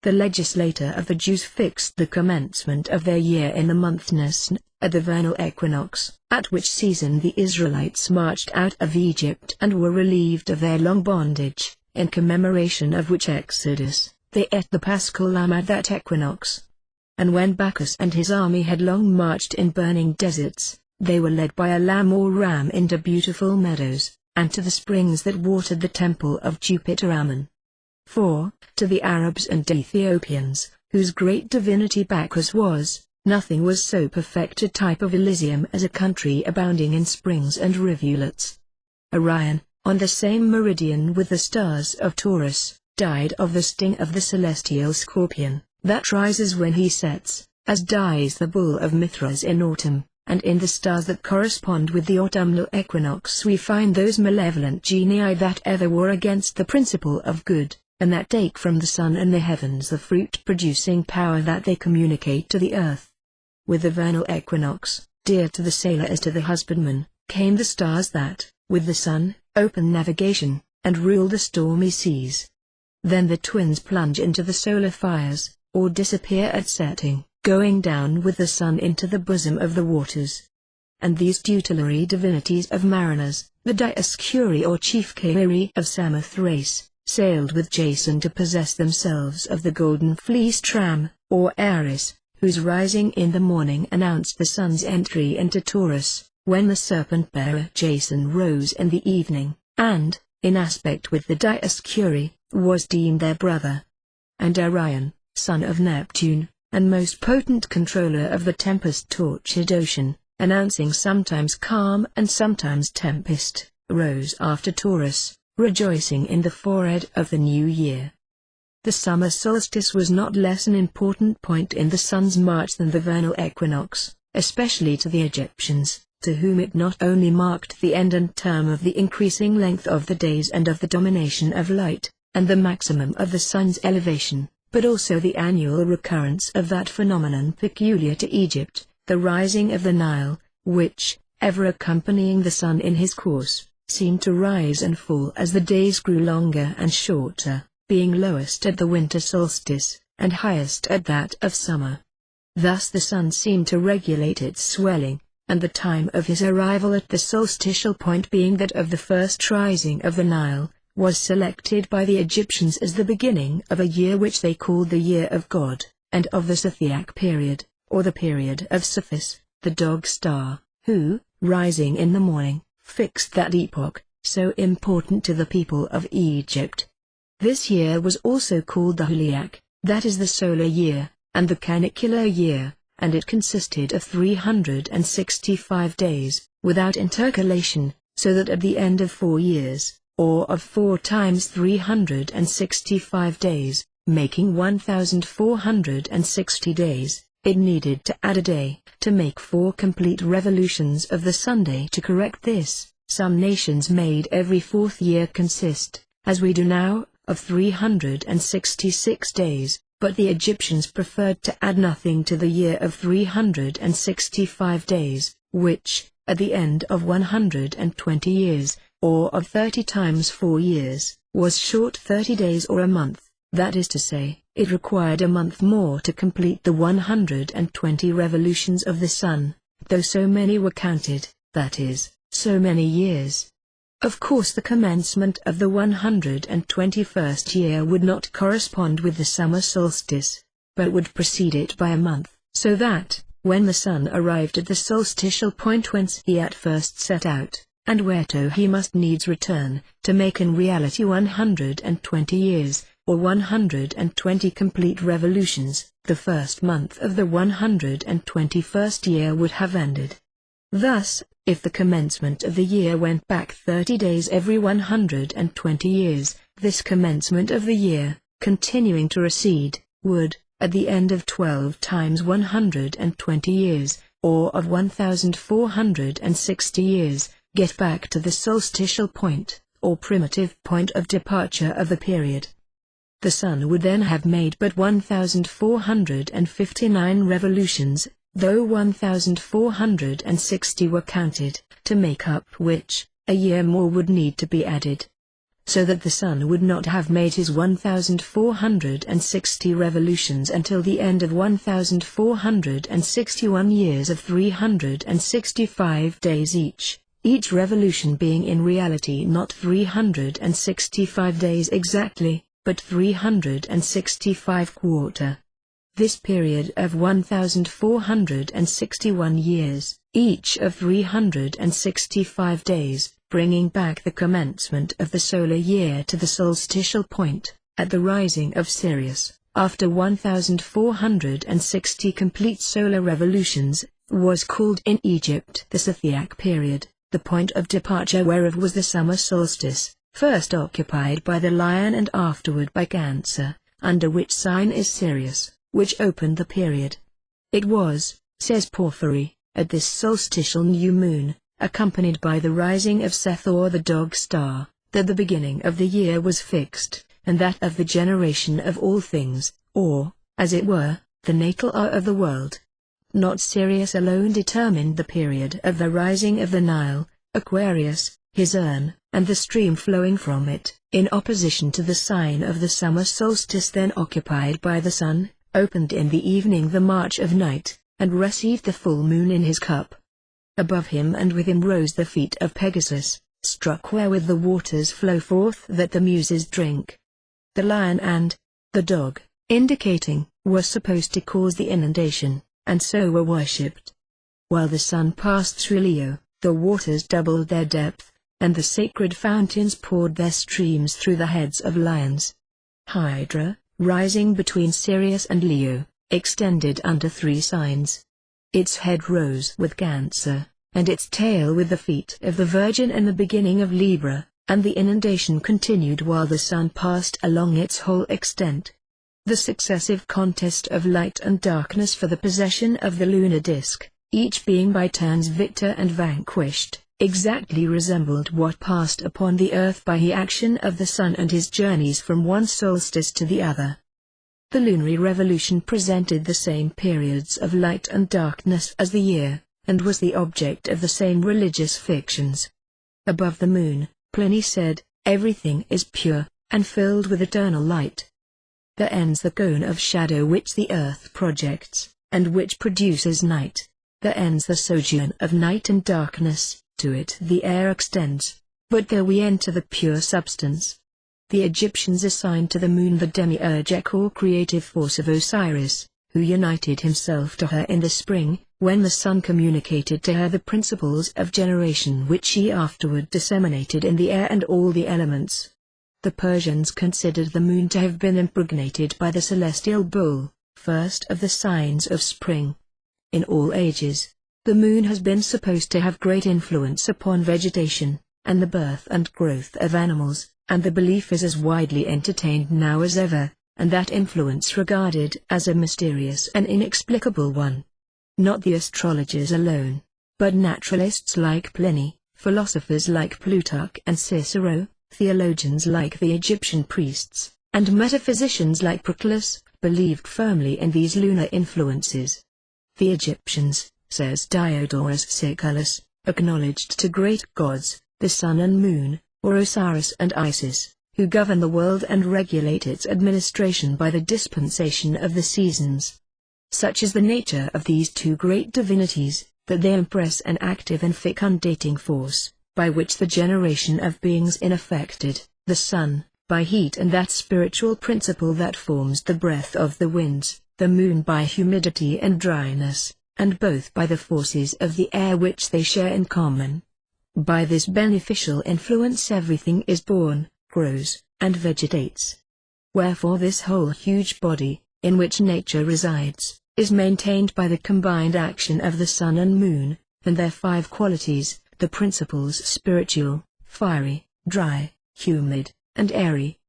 The legislator of the Jews fixed the commencement of their year in the month Nisan, at the vernal equinox, at which season the Israelites marched out of Egypt and were relieved of their long bondage, in commemoration of which exodus, they ate the paschal lamb at that equinox. And when Bacchus and his army had long marched in burning deserts, they were led by a lamb or ram into beautiful meadows, and to the springs that watered the temple of Jupiter Ammon. For, to the Arabs and Ethiopians, whose great divinity Bacchus was, nothing was so perfect a type of Elysium as a country abounding in springs and rivulets. Orion, on the same meridian with the stars of Taurus, died of the sting of the celestial scorpion, that rises when he sets, as dies the bull of Mithras in autumn, and in the stars that correspond with the autumnal equinox we find those malevolent genii that ever war against the principle of good, and that take from the sun and the heavens the fruit-producing power that they communicate to the earth. With the vernal equinox, dear to the sailor as to the husbandman, came the stars that, with the sun, open navigation, and rule the stormy seas. Then the twins plunge into the solar fires, or disappear at setting, going down with the sun into the bosom of the waters. And these tutelary divinities of mariners, the Dioscuri or chief Kairi of Samothrace, sailed with Jason to possess themselves of the golden fleeced ram, or Aries, whose rising in the morning announced the sun's entry into Taurus, when the serpent-bearer Jason rose in the evening, and, in aspect with the Dioscuri, was deemed their brother. And Orion, son of Neptune, and most potent controller of the tempest-tortured ocean, announcing sometimes calm and sometimes tempest, rose after Taurus, rejoicing in the forehead of the new year. The summer solstice was not less an important point in the sun's march than the vernal equinox, especially to the Egyptians, to whom it not only marked the end and term of the increasing length of the days and of the domination of light, and the maximum of the sun's elevation, but also the annual recurrence of that phenomenon peculiar to Egypt, the rising of the Nile, which, ever accompanying the sun in his course, seemed to rise and fall as the days grew longer and shorter, being lowest at the winter solstice, and highest at that of summer. Thus the sun seemed to regulate its swelling, and the time of his arrival at the solstitial point being that of the first rising of the Nile, was selected by the Egyptians as the beginning of a year which they called the Year of God, and of the Scythiac period, or the period of Cephus, the dog star, who, rising in the morning, fixed that epoch, so important to the people of Egypt. This year was also called the Heliac, that is the solar year, and the canicular year, and it consisted of 365 days, without intercalation, so that at the end of 4 years, or of 4 times 365 days, making 1460 days, it needed to add a day, to make 4 complete revolutions of the Sunday. To correct this, some nations made every 4th year consist, as we do now, of 366 days, but the Egyptians preferred to add nothing to the year of 365 days, which, at the end of 120 years, or of 30 times 4 years, was short 30 days or a month. That is to say, it required a month more to complete the 120 revolutions of the sun, though so many were counted, that is, so many years. Of course the commencement of the 121st year would not correspond with the summer solstice, but would precede it by a month, so that, when the sun arrived at the solstitial point whence he at first set out, and whereto he must needs return, to make in reality 120 years, or 120 complete revolutions, the first month of the 121st year would have ended. Thus, if the commencement of the year went back 30 days every 120 years, this commencement of the year, continuing to recede, would, at the end of 12 times 120 years, or of 1460 years, get back to the solstitial point, or primitive point of departure of the period. The sun would then have made but 1459 revolutions, though 1460 were counted, to make up which, a year more would need to be added. So that the sun would not have made his 1460 revolutions until the end of 1461 years of 365 days each revolution being in reality not 365 days exactly, but 365 quarter. This period of 1461 years, each of 365 days, bringing back the commencement of the solar year to the solstitial point, at the rising of Sirius, after 1460 complete solar revolutions, was called in Egypt the Scythiac period, the point of departure whereof was the summer solstice, first occupied by the Lion and afterward by Cancer, under which sign is Sirius, which opened the period. It was, says Porphyry, at this solstitial new moon, accompanied by the rising of Seth or the dog star, that the beginning of the year was fixed, and that of the generation of all things, or, as it were, the natal hour of the world. Not Sirius alone determined the period of the rising of the Nile, Aquarius, his urn, and the stream flowing from it, in opposition to the sign of the summer solstice then occupied by the sun, opened in the evening the march of night, and received the full moon in his cup. Above him and with him rose the feet of Pegasus, struck wherewith the waters flow forth that the Muses drink. The lion and the dog, indicating, were supposed to cause the inundation, and so were worshipped. While the sun passed through Leo, the waters doubled their depth, and the sacred fountains poured their streams through the heads of lions. Hydra, rising between Sirius and Leo, extended under 3 signs. Its head rose with Cancer, and its tail with the feet of the Virgin and the beginning of Libra, and the inundation continued while the sun passed along its whole extent. The successive contest of light and darkness for the possession of the lunar disk, each being by turns victor and vanquished, exactly resembled what passed upon the earth by the action of the sun and his journeys from one solstice to the other. The lunar revolution presented the same periods of light and darkness as the year, and was the object of the same religious fictions. Above the moon, Pliny said, everything is pure, and filled with eternal light. There ends the cone of shadow which the earth projects, and which produces night. There ends the sojourn of night and darkness, to it the air extends. But there we enter the pure substance. The Egyptians assigned to the moon the demiurgic or creative force of Osiris, who united himself to her in the spring, when the sun communicated to her the principles of generation which she afterward disseminated in the air and all the elements. The Persians considered the moon to have been impregnated by the celestial bull, first of the signs of spring. In all ages, the moon has been supposed to have great influence upon vegetation, and the birth and growth of animals, and the belief is as widely entertained now as ever, and that influence regarded as a mysterious and inexplicable one. Not the astrologers alone, but naturalists like Pliny, philosophers like Plutarch and Cicero, theologians like the Egyptian priests, and metaphysicians like Proclus, believed firmly in these lunar influences. The Egyptians, says Diodorus Siculus, acknowledged two great gods, the sun and moon, or Osiris and Isis, who govern the world and regulate its administration by the dispensation of the seasons. Such is the nature of these two great divinities, that they impress an active and fecundating force, by which the generation of beings is effected, the sun, by heat and that spiritual principle that forms the breath of the winds, the moon by humidity and dryness, and both by the forces of the air which they share in common. By this beneficial influence everything is born, grows, and vegetates. Wherefore this whole huge body, in which nature resides, is maintained by the combined action of the sun and moon, and their five qualities, the principles spiritual, fiery, dry, humid, and airy.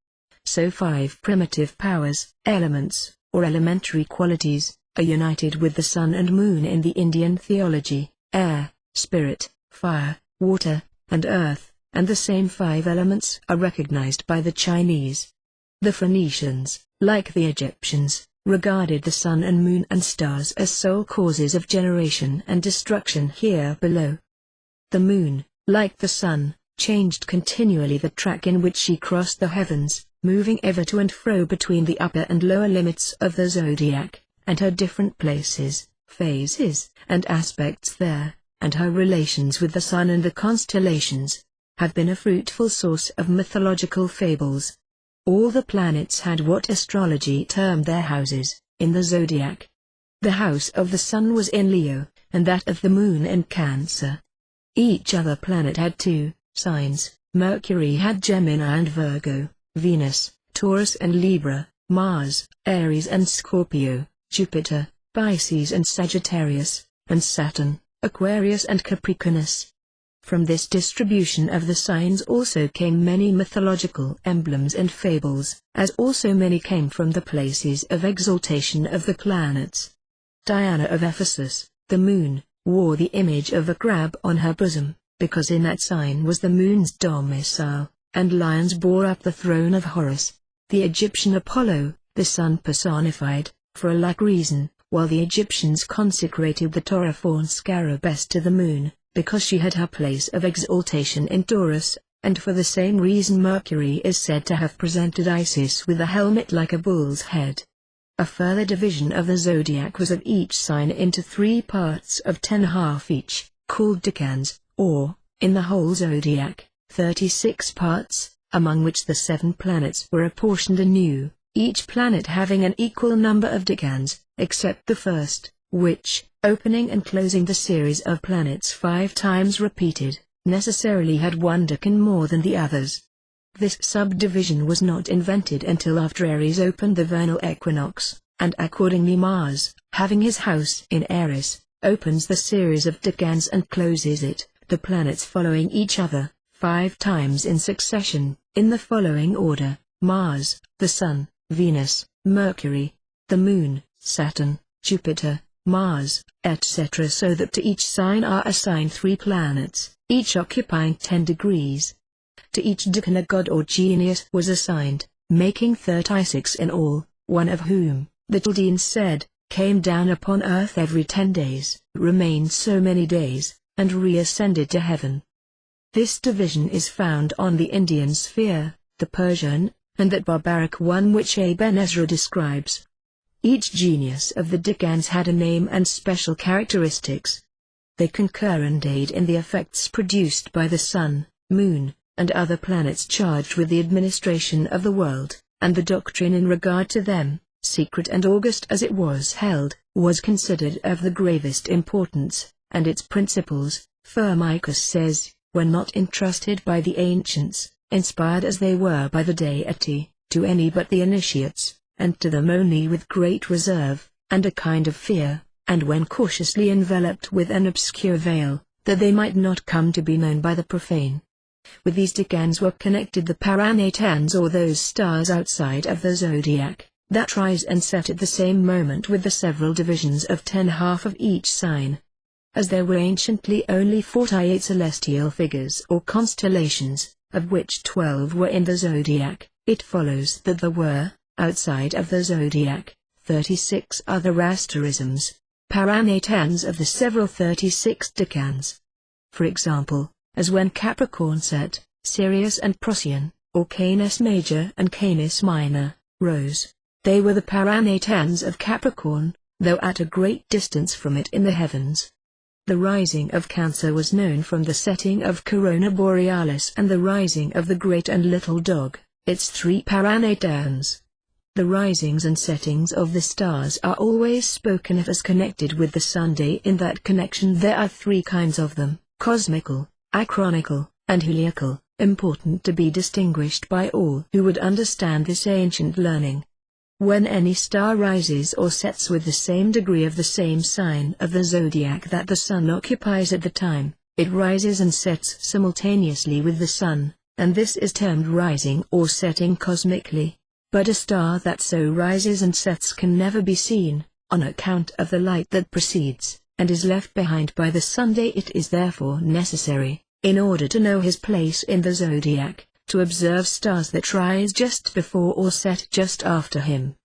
So five primitive powers, elements, or elementary qualities, are united with the sun and moon in the Indian theology: air, spirit, fire, water, and earth, and the same five elements are recognized by the Chinese. The Phoenicians, like the Egyptians, regarded the sun and moon and stars as sole causes of generation and destruction here below. The moon, like the sun, changed continually the track in which she crossed the heavens, moving ever to and fro between the upper and lower limits of the zodiac, and her different places, phases, and aspects there, and her relations with the sun and the constellations, have been a fruitful source of mythological fables. All the planets had what astrology termed their houses, in the zodiac. The house of the sun was in Leo, and that of the moon in Cancer. Each other planet had two signs: Mercury had Gemini and Virgo, Venus, Taurus and Libra, Mars, Aries and Scorpio, Jupiter, Pisces and Sagittarius, and Saturn, Aquarius and Capricornus. From this distribution of the signs also came many mythological emblems and fables, as also many came from the places of exaltation of the planets. Diana of Ephesus, the moon, wore the image of a crab on her bosom, because in that sign was the moon's domicile, and lions bore up the throne of Horus. The Egyptian Apollo, the sun personified, for a like reason, while the Egyptians consecrated the Taurophorn Scarabaeus to the moon, because she had her place of exaltation in Taurus, and for the same reason Mercury is said to have presented Isis with a helmet like a bull's head. A further division of the zodiac was of each sign into 3 parts of 10½ each, called decans, or, in the whole zodiac, 36 parts, among which the 7 planets were apportioned anew, each planet having an equal number of decans, except the first, which, opening and closing the series of planets 5 times repeated, necessarily had 1 decan more than the others. This subdivision was not invented until after Aries opened the vernal equinox, and accordingly Mars, having his house in Aries, opens the series of decans and closes it, the planets following each other, 5 times in succession, in the following order: Mars, the Sun, Venus, Mercury, the Moon, Saturn, Jupiter, Mars, etc., so that to each sign are assigned 3 planets, each occupying 10 degrees. To each decan a god or genius was assigned, making 36 in all, one of whom, the Chaldeans said, came down upon earth every 10 days, remained so many days, and reascended to heaven. This division is found on the Indian sphere, the Persian, and that barbaric one which Aben Ezra describes. Each genius of the decans had a name and special characteristics. They concur and aid in the effects produced by the sun, moon, and other planets charged with the administration of the world, and the doctrine in regard to them, secret and august as it was held, was considered of the gravest importance, and its principles, Firmicus says, were not entrusted by the ancients, inspired as they were by the deity, to any but the initiates, and to them only with great reserve, and a kind of fear, and when cautiously enveloped with an obscure veil, that they might not come to be known by the profane. With these decans were connected the paranatans, or those stars outside of the zodiac, that rise and set at the same moment with the several divisions of 10½ of each sign. As there were anciently only 48 celestial figures or constellations, of which 12 were in the zodiac, it follows that there were, outside of the zodiac, 36 other asterisms, paranatans of the several 36 decans. For example, as when Capricorn set, Sirius and Procyon, or Canis Major and Canis Minor, rose, they were the paranatans of Capricorn, though at a great distance from it in the heavens. The rising of Cancer was known from the setting of Corona Borealis and the rising of the Great and Little Dog, its 3 paranatans. The risings and settings of the stars are always spoken of as connected with the Sunday. In that connection there are 3 kinds of them, cosmical, acronical, and heliacal, important to be distinguished by all who would understand this ancient learning. When any star rises or sets with the same degree of the same sign of the zodiac that the sun occupies at the time, it rises and sets simultaneously with the sun, and this is termed rising or setting cosmically. But a star that so rises and sets can never be seen, on account of the light that precedes, and is left behind by the Sunday. It is therefore necessary, in order to know his place in the zodiac, to observe stars that rise just before or set just after him.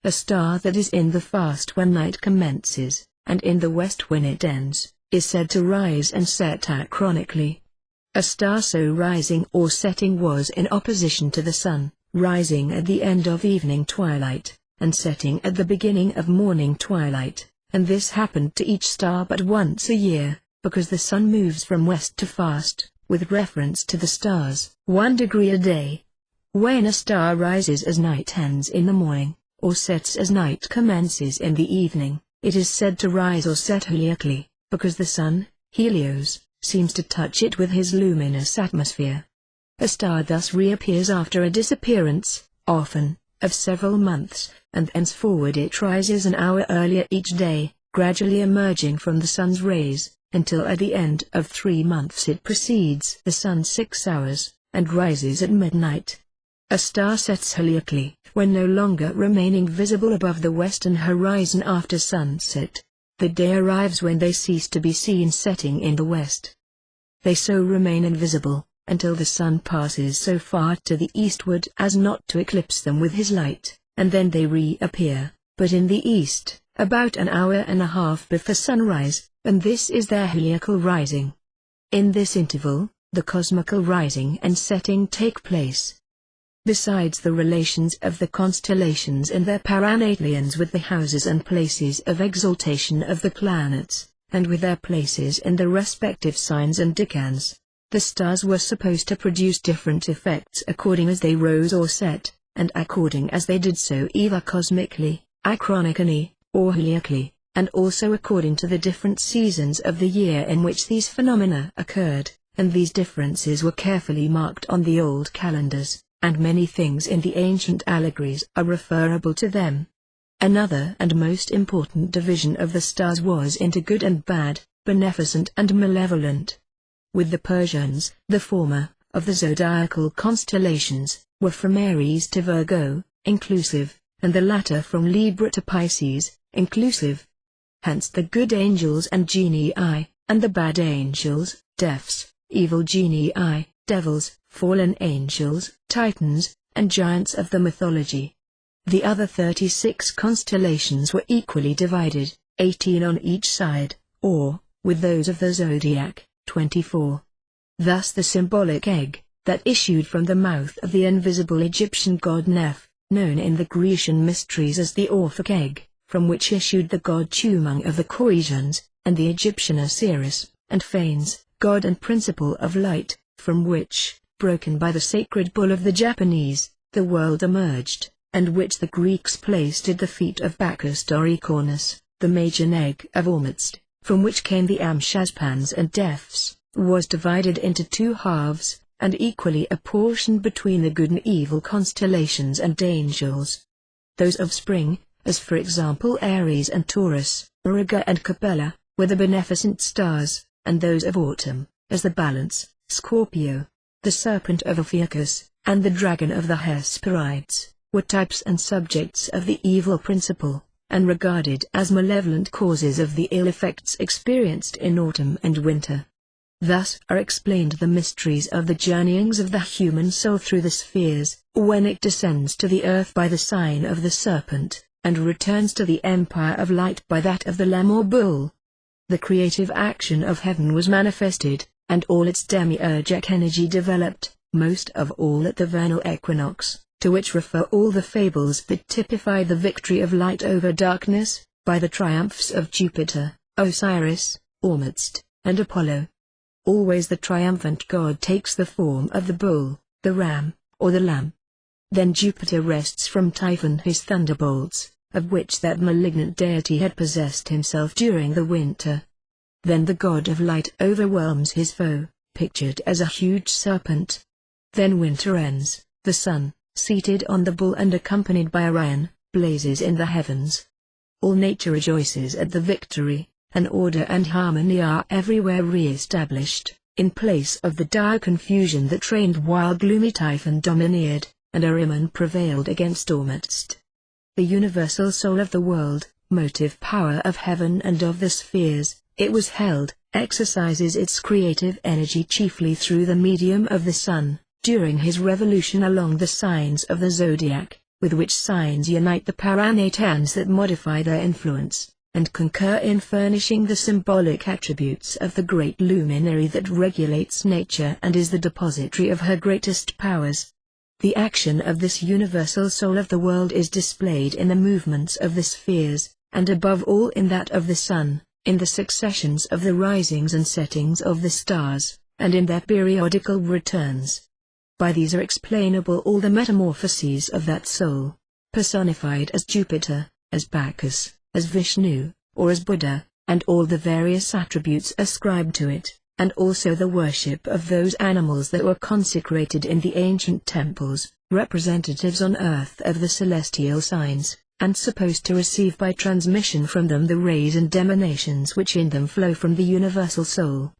A star that is in the fast when night commences, and in the west when it ends, is said to rise and set achronically. A star so rising or setting was in opposition to the sun, rising at the end of evening twilight, and setting at the beginning of morning twilight, and this happened to each star but once a year, because the sun moves from west to fast, with reference to the stars, 1 degree a day. When a star rises as night ends in the morning, or sets as night commences in the evening, it is said to rise or set heliacally, because the sun, Helios, seems to touch it with his luminous atmosphere. A star thus reappears after a disappearance, often, of several months, and thenceforward it rises an hour earlier each day, gradually emerging from the sun's rays, until at the end of 3 months it precedes the sun 6 hours, and rises at midnight. A star sets heliacally, when no longer remaining visible above the western horizon after sunset. The day arrives when they cease to be seen setting in the west. They so remain invisible, until the sun passes so far to the eastward as not to eclipse them with his light, and then they reappear, but in the east, about an hour and a half before sunrise, and this is their heliacal rising. In this interval, the cosmical rising and setting take place. Besides the relations of the constellations and their paranatalians with the houses and places of exaltation of the planets, and with their places in the respective signs and decans, the stars were supposed to produce different effects according as they rose or set, and according as they did so either cosmically, achronically, or heliacally, and also according to the different seasons of the year in which these phenomena occurred, and these differences were carefully marked on the old calendars, and many things in the ancient allegories are referable to them. Another and most important division of the stars was into good and bad, beneficent and malevolent. With the Persians, the former, of the zodiacal constellations, were from Aries to Virgo, inclusive, and the latter from Libra to Pisces, inclusive. Hence the good angels and genii, and the bad angels, deaths, evil genii, devils, fallen angels, titans, and giants of the mythology. The other 36 constellations were equally divided, 18 on each side, or, with those of the zodiac, 24. Thus the symbolic egg, that issued from the mouth of the invisible Egyptian god Neph, known in the Grecian mysteries as the Orphic egg, from which issued the god Tumung of the Choesians, and the Egyptian Osiris, and Phanes, god and principle of light, from which, broken by the sacred bull of the Japanese, the world emerged, and which the Greeks placed at the feet of Bacchus Dorycornus, the Magian egg of Ormuzd, from which came the Amshashpans and Dephs, was divided into two halves, and equally apportioned between the good and evil constellations and angels. Those of spring, as for example Aries and Taurus, Auriga and Capella, were the beneficent stars, and those of autumn, as the Balance, Scorpio, the serpent of Ophiuchus, and the dragon of the Hesperides, were types and subjects of the evil principle, and regarded as malevolent causes of the ill effects experienced in autumn and winter. Thus are explained the mysteries of the journeyings of the human soul through the spheres, when it descends to the earth by the sign of the serpent, and returns to the empire of light by that of the lamb or bull. The creative action of heaven was manifested, and all its demiurgic energy developed, most of all at the vernal equinox, to which refer all the fables that typify the victory of light over darkness, by the triumphs of Jupiter, Osiris, Ormuzd, and Apollo. Always the triumphant god takes the form of the bull, the ram, or the lamb. Then Jupiter wrests from Typhon his thunderbolts, of which that malignant deity had possessed himself during the winter. Then the god of light overwhelms his foe, pictured as a huge serpent. Then winter ends, the sun, seated on the bull and accompanied by Orion, blazes in the heavens. All nature rejoices at the victory, and order and harmony are everywhere re-established, in place of the dire confusion that reigned while gloomy Typhon domineered, and Ahriman prevailed against Ormuzd. The universal soul of the world, motive power of heaven and of the spheres, it was held, exercises its creative energy chiefly through the medium of the sun, during his revolution along the signs of the zodiac, with which signs unite the paranatans that modify their influence, and concur in furnishing the symbolic attributes of the great luminary that regulates nature and is the depository of her greatest powers. The action of this universal soul of the world is displayed in the movements of the spheres, and above all in that of the sun, in the successions of the risings and settings of the stars, and in their periodical returns. By these are explainable all the metamorphoses of that soul, personified as Jupiter, as Bacchus, as Vishnu, or as Buddha, and all the various attributes ascribed to it, and also the worship of those animals that were consecrated in the ancient temples, representatives on earth of the celestial signs, and supposed to receive by transmission from them the rays and emanations which in them flow from the universal soul.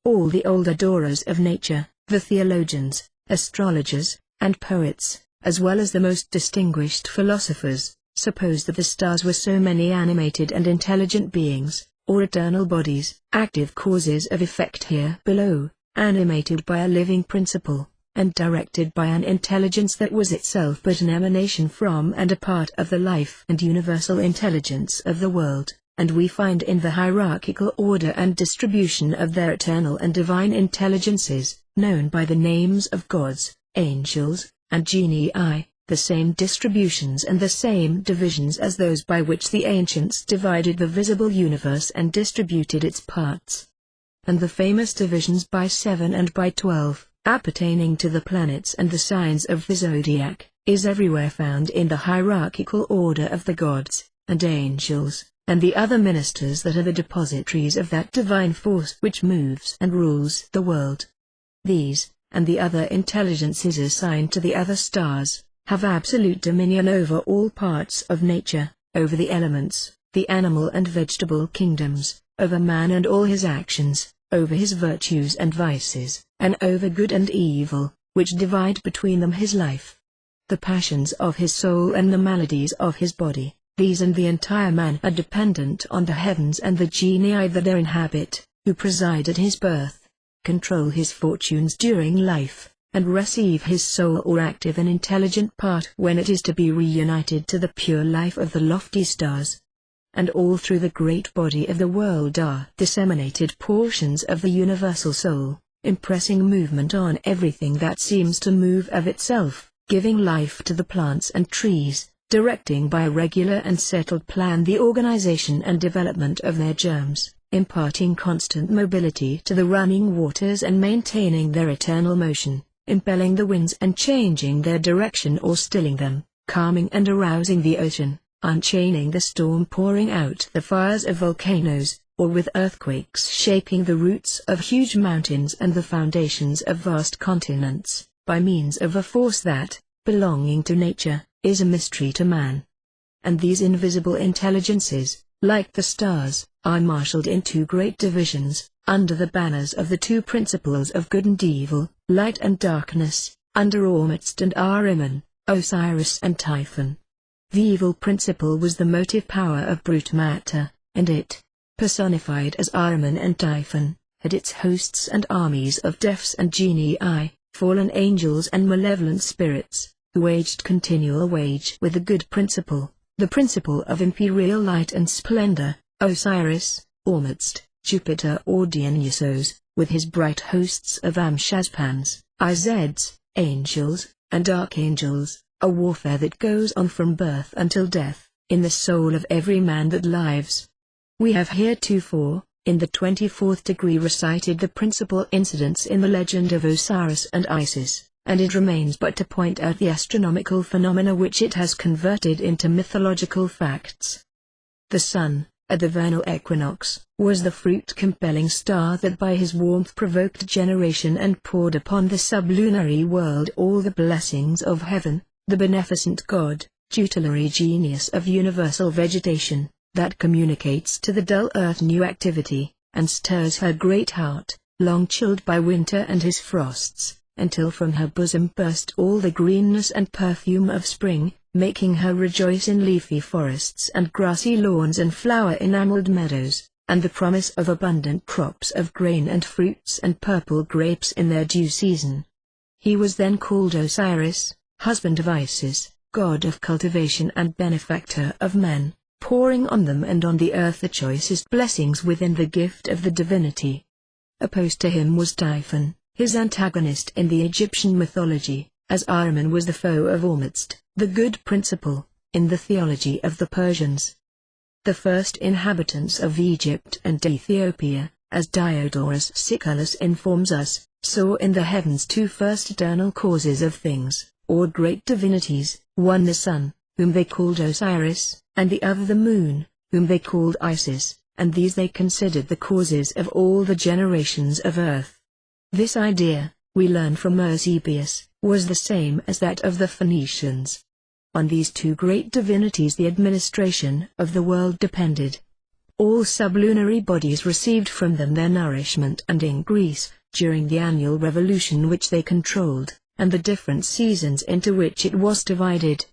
All the old adorers of nature, the theologians, astrologers, and poets, as well as the most distinguished philosophers, supposed that the stars were so many animated and intelligent beings, or eternal bodies, active causes of effect here below, animated by a living principle, and directed by an intelligence that was itself but an emanation from and a part of the life and universal intelligence of the world, and we find in the hierarchical order and distribution of their eternal and divine intelligences, known by the names of gods, angels, and genii, the same distributions and the same divisions as those by which the ancients divided the visible universe and distributed its parts. And the famous divisions by 7 and by 12, appertaining to the planets and the signs of the zodiac, is everywhere found in the hierarchical order of the gods, and angels, and the other ministers that are the depositories of that divine force which moves and rules the world. These, and the other intelligences assigned to the other stars, have absolute dominion over all parts of nature, over the elements, the animal and vegetable kingdoms, over man and all his actions, over his virtues and vices, and over good and evil, which divide between them his life, the passions of his soul and the maladies of his body. These and the entire man are dependent on the heavens and the genii that they inhabit, who preside at his birth, control his fortunes during life, and receive his soul or active and intelligent part when it is to be reunited to the pure life of the lofty stars. And all through the great body of the world are disseminated portions of the universal soul, impressing movement on everything that seems to move of itself, giving life to the plants and trees, directing by a regular and settled plan the organization and development of their germs, imparting constant mobility to the running waters and maintaining their eternal motion, impelling the winds and changing their direction or stilling them, calming and arousing the ocean, unchaining the storm, pouring out the fires of volcanoes, or with earthquakes shaking the roots of huge mountains and the foundations of vast continents, by means of a force that, belonging to nature, is a mystery to man. And these invisible intelligences, like the stars, are marshaled in two great divisions, under the banners of the two principles of good and evil, light and darkness, under Ormuzd and Ahriman, Osiris and Typhon. The evil principle was the motive power of brute matter, and it, personified as Ahriman and Typhon, had its hosts and armies of deaths and genii, fallen angels and malevolent spirits, who waged continual wage with the good principle, the principle of imperial light and splendor, Osiris, Ormuzd, Jupiter or Dionysos, with his bright hosts of Amshazpans, Izeds, angels, and archangels, a warfare that goes on from birth until death, in the soul of every man that lives. We have heretofore, in the 24th degree, recited the principal incidents in the legend of Osiris and Isis, and it remains but to point out the astronomical phenomena which it has converted into mythological facts. The sun, at the vernal equinox, was the fruit-compelling star that by his warmth provoked generation and poured upon the sublunary world all the blessings of heaven, the beneficent god, tutelary genius of universal vegetation, that communicates to the dull earth new activity, and stirs her great heart, long chilled by winter and his frosts, until from her bosom burst all the greenness and perfume of spring, making her rejoice in leafy forests and grassy lawns and flower-enameled meadows, and the promise of abundant crops of grain and fruits and purple grapes in their due season. He was then called Osiris, husband of Isis, god of cultivation and benefactor of men, pouring on them and on the earth the choicest blessings within the gift of the divinity. Opposed to him was Typhon, his antagonist in the Egyptian mythology, as Ahriman was the foe of Ormuzd, the good principle, in the theology of the Persians. The first inhabitants of Egypt and Ethiopia, as Diodorus Siculus informs us, saw in the heavens two first eternal causes of things, or great divinities, one the sun, whom they called Osiris, and the other the moon, whom they called Isis, and these they considered the causes of all the generations of earth. This idea, we learn from Eusebius, was the same as that of the Phoenicians. On these two great divinities the administration of the world depended. All sublunary bodies received from them their nourishment and increase, during the annual revolution which they controlled, and the different seasons into which it was divided.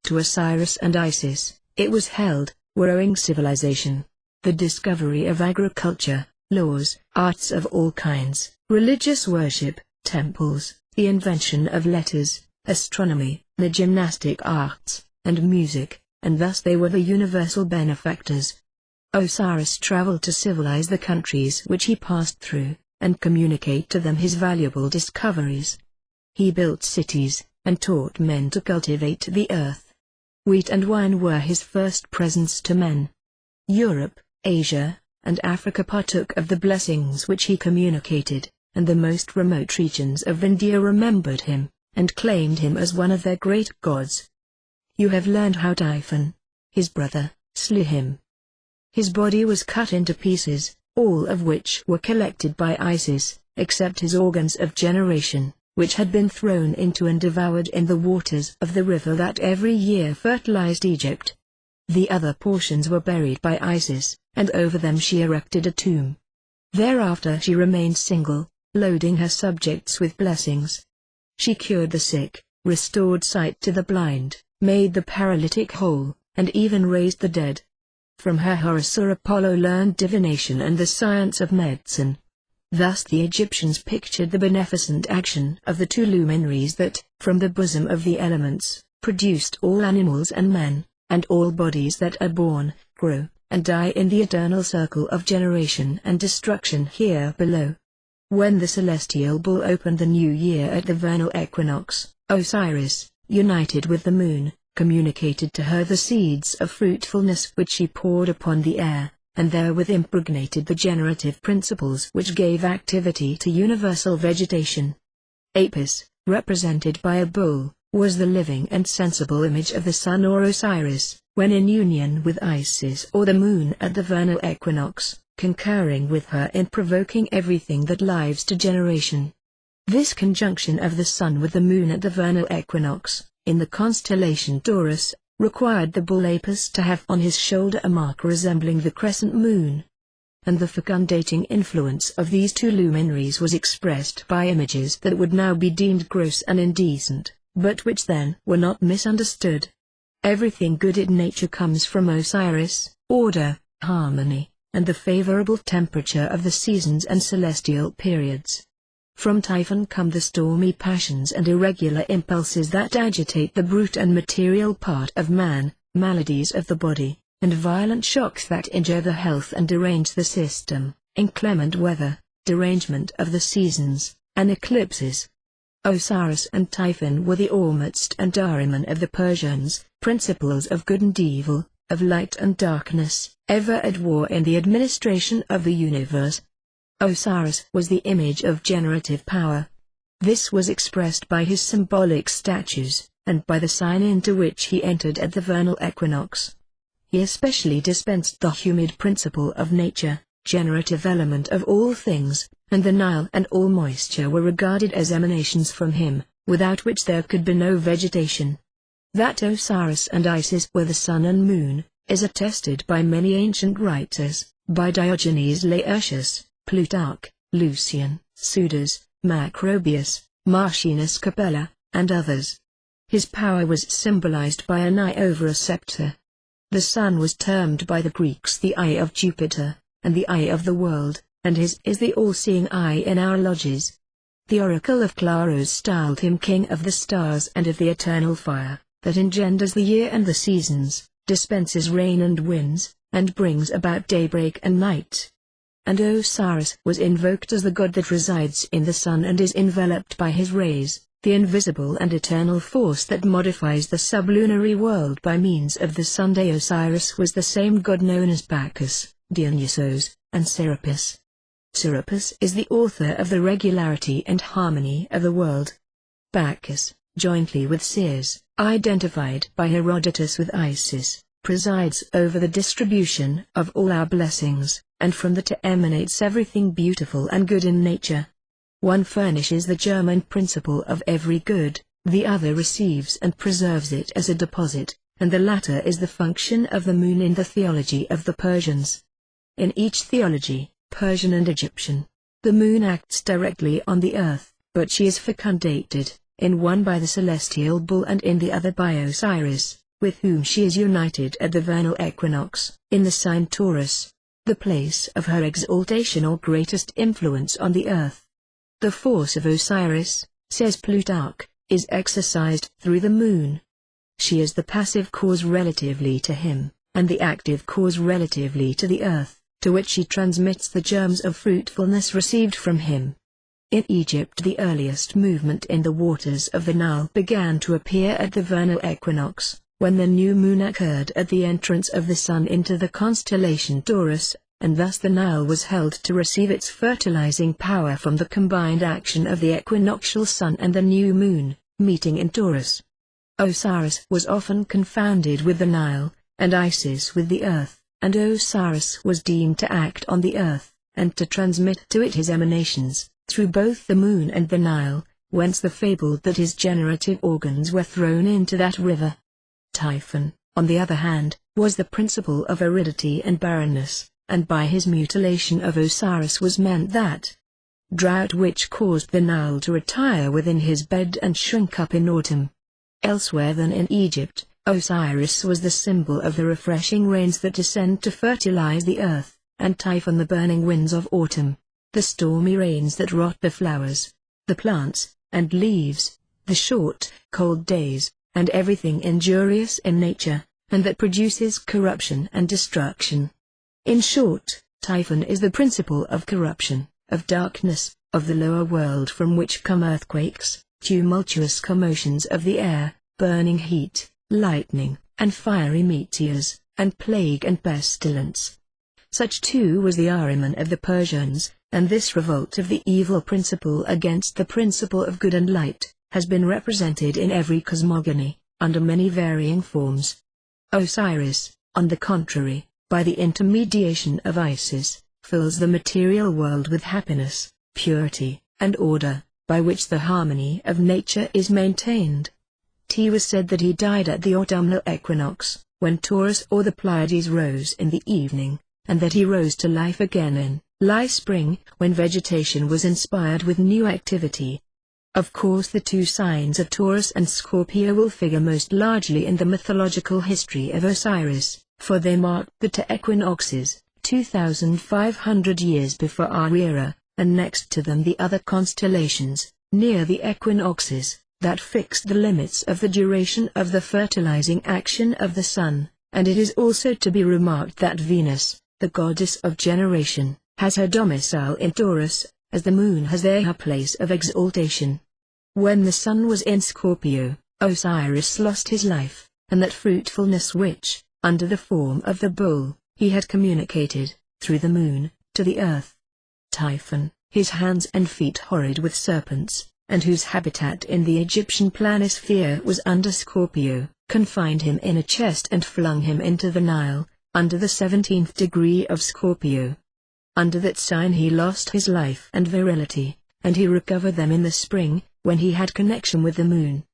To Osiris and Isis, it was held, were owing civilization, the discovery of agriculture, laws, arts of all kinds, religious worship, temples, the invention of letters, astronomy, the gymnastic arts, and music, and thus they were the universal benefactors. Osiris traveled to civilize the countries which he passed through, and communicate to them his valuable discoveries. He built cities, and taught men to cultivate the earth. Wheat and wine were his first presents to men. Europe, Asia, and Africa partook of the blessings which he communicated, and the most remote regions of India remembered him, and claimed him as one of their great gods. You have learned how Typhon, his brother, slew him. His body was cut into pieces, all of which were collected by Isis, except his organs of generation, which had been thrown into and devoured in the waters of the river that every year fertilized Egypt. The other portions were buried by Isis, and over them she erected a tomb. Thereafter she remained single, loading her subjects with blessings. She cured the sick, restored sight to the blind, made the paralytic whole, and even raised the dead. From her Horus or Apollo learned divination and the science of medicine. Thus the Egyptians pictured the beneficent action of the two luminaries that, from the bosom of the elements, produced all animals and men, and all bodies that are born, grow, and die in the eternal circle of generation and destruction here below. When the celestial bull opened the new year at the vernal equinox, Osiris, united with the moon, communicated to her the seeds of fruitfulness which she poured upon the air, and therewith impregnated the generative principles which gave activity to universal vegetation. Apis, represented by a bull, was the living and sensible image of the sun or Osiris, when in union with Isis or the moon at the vernal equinox, concurring with her in provoking everything that lives to generation. This conjunction of the sun with the moon at the vernal equinox, in the constellation Taurus, required the bull Apis to have on his shoulder a mark resembling the crescent moon. And the fecundating influence of these two luminaries was expressed by images that would now be deemed gross and indecent, but which then were not misunderstood. Everything good in nature comes from Osiris, order, harmony, and the favorable temperature of the seasons and celestial periods. From Typhon come the stormy passions and irregular impulses that agitate the brute and material part of man, maladies of the body, and violent shocks that injure the health and derange the system, inclement weather, derangement of the seasons, and eclipses. Osiris and Typhon were the Ormuzd and Ahriman of the Persians, principles of good and evil, of light and darkness, ever at war in the administration of the universe. Osiris was the image of generative power. This was expressed by his symbolic statues, and by the sign into which he entered at the vernal equinox. He especially dispensed the humid principle of nature, generative element of all things, and the Nile and all moisture were regarded as emanations from him, without which there could be no vegetation. That Osiris and Isis were the sun and moon, is attested by many ancient writers, by Diogenes Laertius, Plutarch, Lucian, Suidas, Macrobius, Martianus Capella, and others. His power was symbolized by an eye over a scepter. The sun was termed by the Greeks the eye of Jupiter, and the eye of the world, and his is the all-seeing eye in our lodges. The oracle of Claros styled him king of the stars and of the eternal fire, that engenders the year and the seasons, dispenses rain and winds, and brings about daybreak and night. And Osiris was invoked as the god that resides in the sun and is enveloped by his rays, the invisible and eternal force that modifies the sublunary world by means of the sun. Osiris was the same god known as Bacchus, Dionysos, and Serapis. Serapis is the author of the regularity and harmony of the world. Bacchus, jointly with Ceres, identified by Herodotus with Isis, presides over the distribution of all our blessings, and from that emanates everything beautiful and good in nature. One furnishes the germ and principle of every good, the other receives and preserves it as a deposit, and the latter is the function of the moon in the theology of the Persians. In each theology, Persian and Egyptian, the moon acts directly on the earth, but she is fecundated, in one by the celestial bull and in the other by Osiris, with whom she is united at the vernal equinox, in the sign Taurus, the place of her exaltation or greatest influence on the earth. The force of Osiris, says Plutarch, is exercised through the moon. She is the passive cause relatively to him, and the active cause relatively to the earth, to which she transmits the germs of fruitfulness received from him. In Egypt the earliest movement in the waters of the Nile began to appear at the vernal equinox, when the new moon occurred at the entrance of the sun into the constellation Taurus, and thus the Nile was held to receive its fertilizing power from the combined action of the equinoctial sun and the new moon, meeting in Taurus. Osiris was often confounded with the Nile, and Isis with the earth, and Osiris was deemed to act on the earth, and to transmit to it his emanations, through both the moon and the Nile, whence the fable that his generative organs were thrown into that river. Typhon, on the other hand, was the principle of aridity and barrenness, and by his mutilation of Osiris was meant that drought which caused the Nile to retire within his bed and shrink up in autumn. Elsewhere than in Egypt, Osiris was the symbol of the refreshing rains that descend to fertilize the earth, and Typhon the burning winds of autumn, the stormy rains that rot the flowers, the plants, and leaves, the short, cold days, and everything injurious in nature, and that produces corruption and destruction. In short, Typhon is the principle of corruption, of darkness, of the lower world from which come earthquakes, tumultuous commotions of the air, burning heat, lightning, and fiery meteors, and plague and pestilence. Such too was the Ahriman of the Persians, and this revolt of the evil principle against the principle of good and light, has been represented in every cosmogony, under many varying forms. Osiris, on the contrary, by the intermediation of Isis, fills the material world with happiness, purity, and order, by which the harmony of nature is maintained. It was said that he died at the autumnal equinox, when Taurus or the Pleiades rose in the evening, and that he rose to life again in spring, when vegetation was inspired with new activity. Of course the two signs of Taurus and Scorpio will figure most largely in the mythological history of Osiris, for they marked the two equinoxes, 2,500 years before our era, and next to them the other constellations, near the equinoxes, that fixed the limits of the duration of the fertilizing action of the sun, and it is also to be remarked that Venus, the goddess of generation, has her domicile in Taurus, as the moon has there her place of exaltation. When the sun was in Scorpio, Osiris lost his life, and that fruitfulness which, under the form of the bull, he had communicated, through the moon, to the earth. Typhon, his hands and feet horrid with serpents, and whose habitat in the Egyptian planisphere was under Scorpio, confined him in a chest and flung him into the Nile, under the 17th degree of Scorpio. Under that sign he lost his life and virility, and he recovered them in the spring, when he had connection with the moon.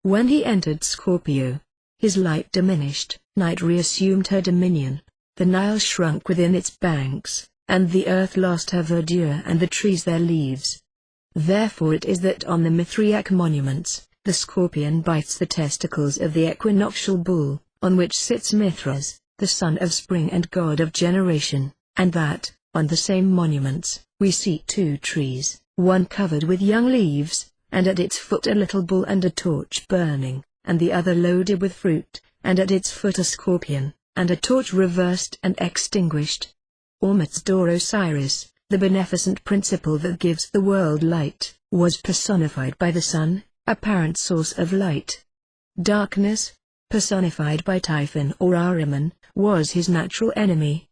When he entered Scorpio, his light diminished, night reassumed her dominion, the Nile shrunk within its banks, and the earth lost her verdure and the trees their leaves. Therefore it is that on the Mithriac monuments, the scorpion bites the testicles of the equinoctial bull, on which sits Mithras, the son of spring and god of generation, and that, on the same monuments, we see two trees, one covered with young leaves, and at its foot a little bull and a torch burning, and the other loaded with fruit, and at its foot a scorpion, and a torch reversed and extinguished. Amidst Osiris, the beneficent principle that gives the world light, was personified by the sun, apparent source of light. Darkness, personified by Typhon or Ahriman, was his natural enemy.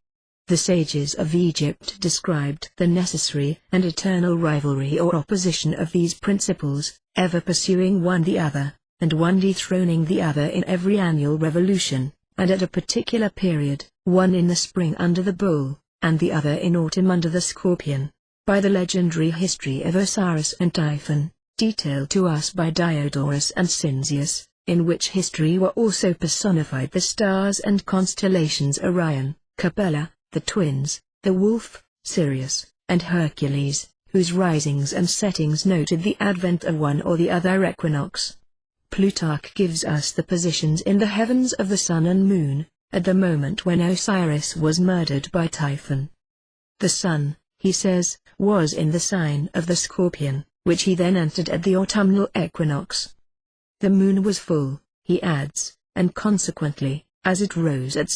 The sages of Egypt described the necessary and eternal rivalry or opposition of these principles, ever pursuing one the other, and one dethroning the other in every annual revolution, and at a particular period, one in the spring under the bull, and the other in autumn under the scorpion, by the legendary history of Osiris and Typhon, detailed to us by Diodorus and Cinzius, in which history were also personified the stars and constellations Orion, Capella, the twins, the wolf, Sirius, and Hercules, whose risings and settings noted the advent of one or the other equinox. Plutarch gives us the positions in the heavens of the sun and moon, at the moment when Osiris was murdered by Typhon. The sun, he says, was in the sign of the Scorpion, which he then entered at the autumnal equinox. The moon was full, he adds, and consequently, as it rose at